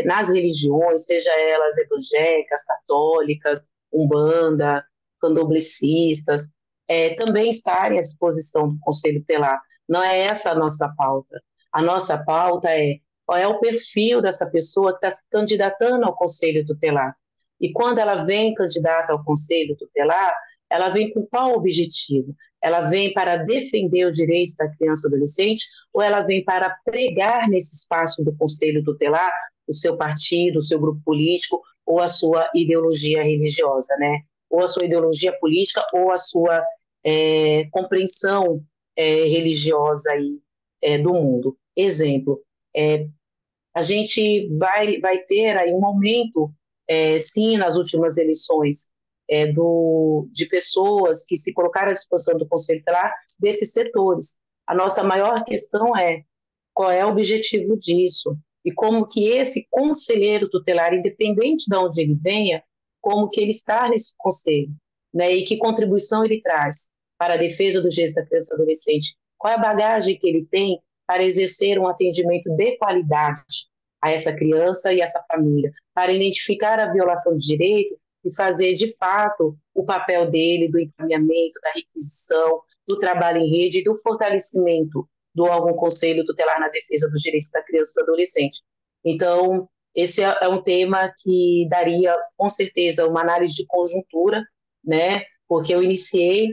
Speaker 2: nas religiões, seja elas evangélicas, católicas, umbanda, candomblecistas, também estarem à disposição do Conselho Tutelar. Não é essa a nossa pauta. A nossa pauta é qual é o perfil dessa pessoa que está se candidatando ao Conselho Tutelar. E quando ela vem candidata ao Conselho Tutelar, ela vem com qual objetivo? Ela vem para defender os direitos da criança e adolescente ou ela vem para pregar nesse espaço do Conselho Tutelar o seu partido, o seu grupo político ou a sua ideologia religiosa, né? Ou a sua ideologia política ou a sua compreensão religiosa aí, do mundo. Exemplo, a gente vai ter aí um aumento, sim, nas últimas eleições, de pessoas que se colocaram à disposição do Conselho Tutelar desses setores. A nossa maior questão é qual é o objetivo disso e como que esse conselheiro tutelar, independente de onde ele venha, como que ele está nesse conselho, né? E que contribuição ele traz para a defesa dos direitos da criança e do adolescente, qual é a bagagem que ele tem para exercer um atendimento de qualidade a essa criança e essa família, para identificar a violação de direito e fazer, de fato, o papel dele do encaminhamento, da requisição, do trabalho em rede e do fortalecimento do órgão Conselho Tutelar na defesa dos direitos da criança e do adolescente. Então, esse é um tema que daria, com certeza, uma análise de conjuntura, né? Porque eu iniciei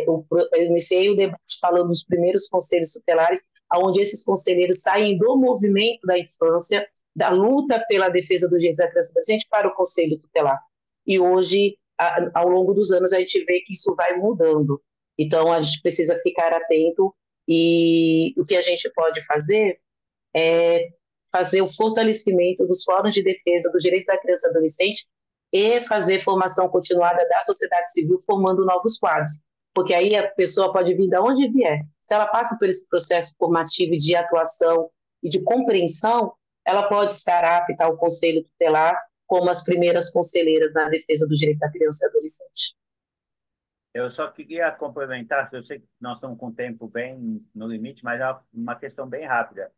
Speaker 2: o debate falando dos primeiros conselhos tutelares, onde esses conselheiros saem do movimento da infância, da luta pela defesa dos direitos da criança e do adolescente para o Conselho Tutelar. E hoje, ao longo dos anos, a gente vê que isso vai mudando. Então, a gente precisa ficar atento e o que a gente pode fazer é fazer o fortalecimento dos fóruns de defesa dos direitos da criança e adolescente e fazer formação continuada da sociedade civil, formando novos quadros. Porque aí a pessoa pode vir de onde vier. Se ela passa por esse processo formativo de atuação e de compreensão, ela pode estar apta ao Conselho Tutelar como as primeiras conselheiras na defesa dos direitos da criança e adolescente.
Speaker 3: Eu só queria complementar, eu sei que nós estamos com o tempo bem no limite, mas é uma questão bem rápida.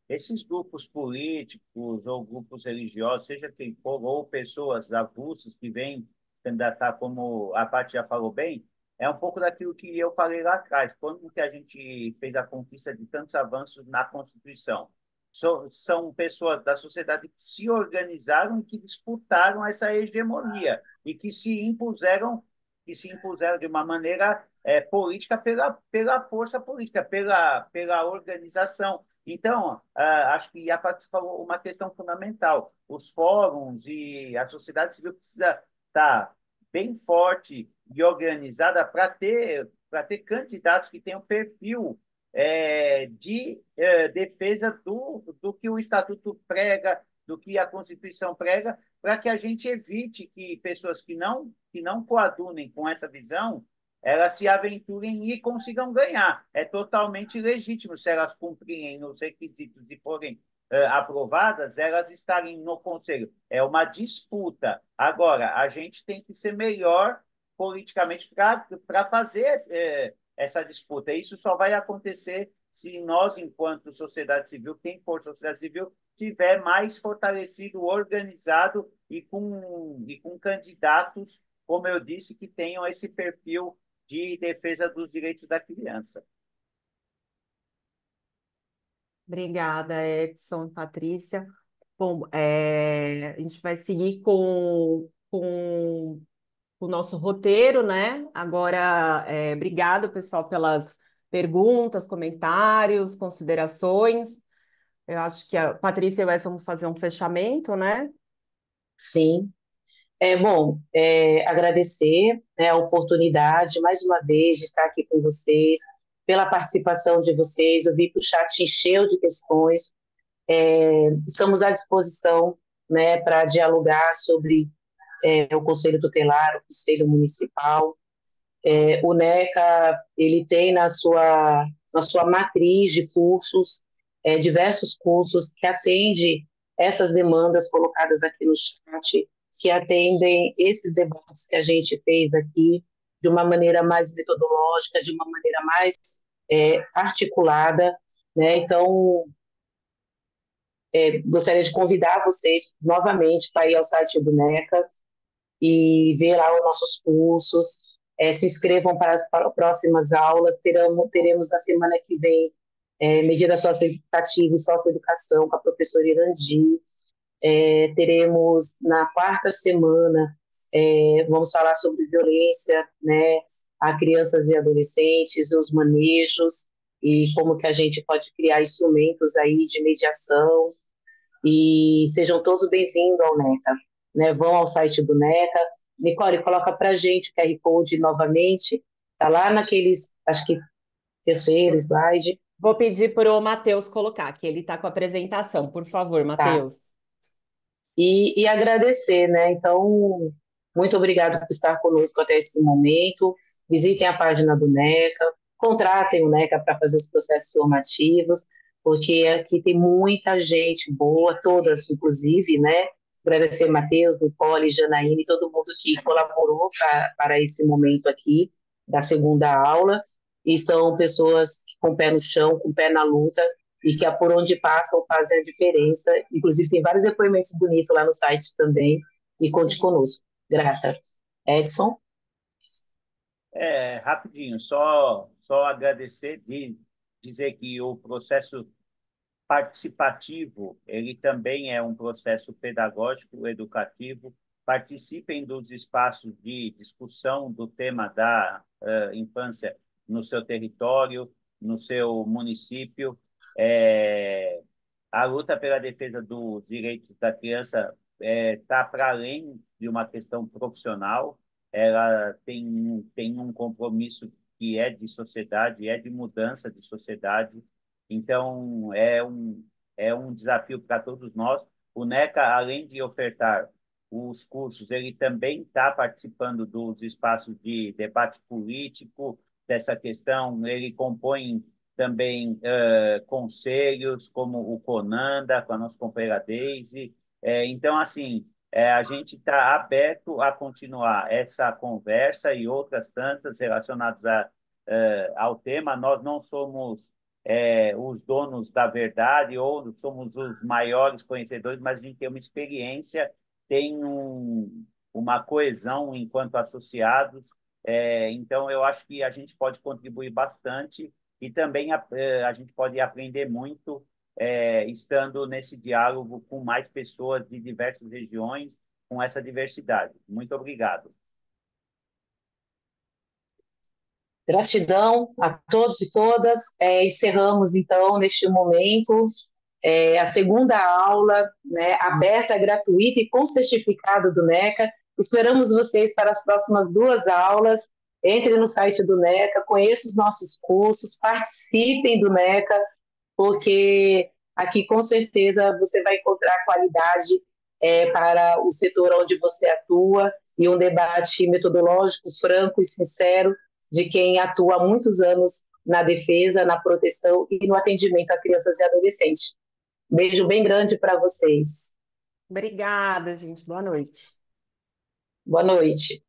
Speaker 3: Esses grupos políticos ou grupos religiosos, seja quem for, ou pessoas avulsas que vêm candidatar, como a Paty já falou bem, é um pouco daquilo que eu falei lá atrás, quando que a gente fez a conquista de tantos avanços na Constituição. são pessoas da sociedade que se organizaram e que disputaram essa hegemonia e que se impuseram de uma maneira política pela força política, pela organização. Então, acho que a Patrícia falou uma questão fundamental. Os fóruns e a sociedade civil precisa estar bem forte e organizada para ter candidatos que tenham perfil de defesa do que o Estatuto prega, do que a Constituição prega, para que a gente evite que pessoas que não coadunem com essa visão, elas se aventurem e consigam ganhar. É totalmente legítimo se elas cumprirem os requisitos e forem aprovadas, elas estarem no Conselho. É uma disputa. Agora, a gente tem que ser melhor politicamente para fazer essa disputa. Isso só vai acontecer se nós, enquanto sociedade civil, quem for sociedade civil, tiver mais fortalecido, organizado e com candidatos, como eu disse, que tenham esse perfil de defesa dos direitos da criança.
Speaker 1: Obrigada, Edson, Patrícia. Bom, a gente vai seguir com o nosso roteiro, né? Agora, obrigado, pessoal, pelas perguntas, comentários, considerações. Eu acho que a Patrícia e o Edson vão fazer um fechamento, né?
Speaker 2: Sim. Bom, agradecer, né, a oportunidade, mais uma vez, de estar aqui com vocês, pela participação de vocês. Eu vi que o chat encheu de questões. Estamos à disposição, né, para dialogar sobre o Conselho Tutelar, o Conselho Municipal. O NECA, ele tem na sua matriz de cursos, diversos cursos que atendem essas demandas colocadas aqui no chat, que atendem esses debates que a gente fez aqui de uma maneira mais metodológica, de uma maneira mais articulada, né? Então, gostaria de convidar vocês novamente para ir ao site do NECA e ver lá os nossos cursos. Se inscrevam para as próximas aulas. Teremos na semana que vem medida socioeducativa e socioeducação com a professora Irandi. Teremos na quarta semana, vamos falar sobre violência, né, a crianças e adolescentes, os manejos e como que a gente pode criar instrumentos aí de mediação. E sejam todos bem-vindos ao NECA. Né? Vão ao site do NECA. Nicole, coloca para a gente o QR Code novamente. Está lá naqueles, acho que, terceiro slide.
Speaker 1: Vou pedir para o Matheus colocar, que ele está com a apresentação. Por favor,
Speaker 2: Tá.
Speaker 1: Matheus.
Speaker 2: E agradecer, né? Então, muito obrigado por estar conosco até esse momento. Visitem a página do NECA, contratem o NECA para fazer os processos formativos, porque aqui tem muita gente boa, todas, inclusive, né? Agradecer a Matheus, Nicole, Janaíne, todo mundo que colaborou para esse momento aqui da segunda aula, e são pessoas com o pé no chão, com o pé na luta, e que por onde passam fazem a diferença. Inclusive, tem vários depoimentos bonitos lá no site também, e conte conosco. Grata. Edson?
Speaker 3: Rapidinho, só agradecer e dizer que o processo participativo, ele também é um processo pedagógico, educativo. Participem dos espaços de discussão do tema da infância no seu território, no seu município. A luta pela defesa dos direitos da criança está para além de uma questão profissional, ela tem um compromisso que é de sociedade, é de mudança de sociedade. Então, é um desafio para todos nós. O NECA, além de ofertar os cursos, ele também está participando dos espaços de debate político dessa questão, ele compõe também conselhos, como o CONANDA, com a nossa companheira Deise. Então, assim, a gente está aberto a continuar essa conversa e outras tantas relacionadas ao tema. Nós não somos os donos da verdade ou somos os maiores conhecedores, mas a gente tem uma experiência, tem uma coesão enquanto associados. Então, eu acho que a gente pode contribuir bastante e também a gente pode aprender muito estando nesse diálogo com mais pessoas de diversas regiões, com essa diversidade. Muito obrigado.
Speaker 2: Gratidão a todos e todas. Encerramos, então, neste momento, a segunda aula, né, aberta, gratuita e com certificado do NECA. Esperamos vocês para as próximas 2 aulas. Entre no site do NECA, conheça os nossos cursos, participem do NECA, porque aqui, com certeza, você vai encontrar qualidade para o setor onde você atua e um debate metodológico, franco e sincero de quem atua há muitos anos na defesa, na proteção e no atendimento a crianças e adolescentes. Beijo bem grande para vocês.
Speaker 1: Obrigada, gente. Boa noite.
Speaker 2: Boa noite.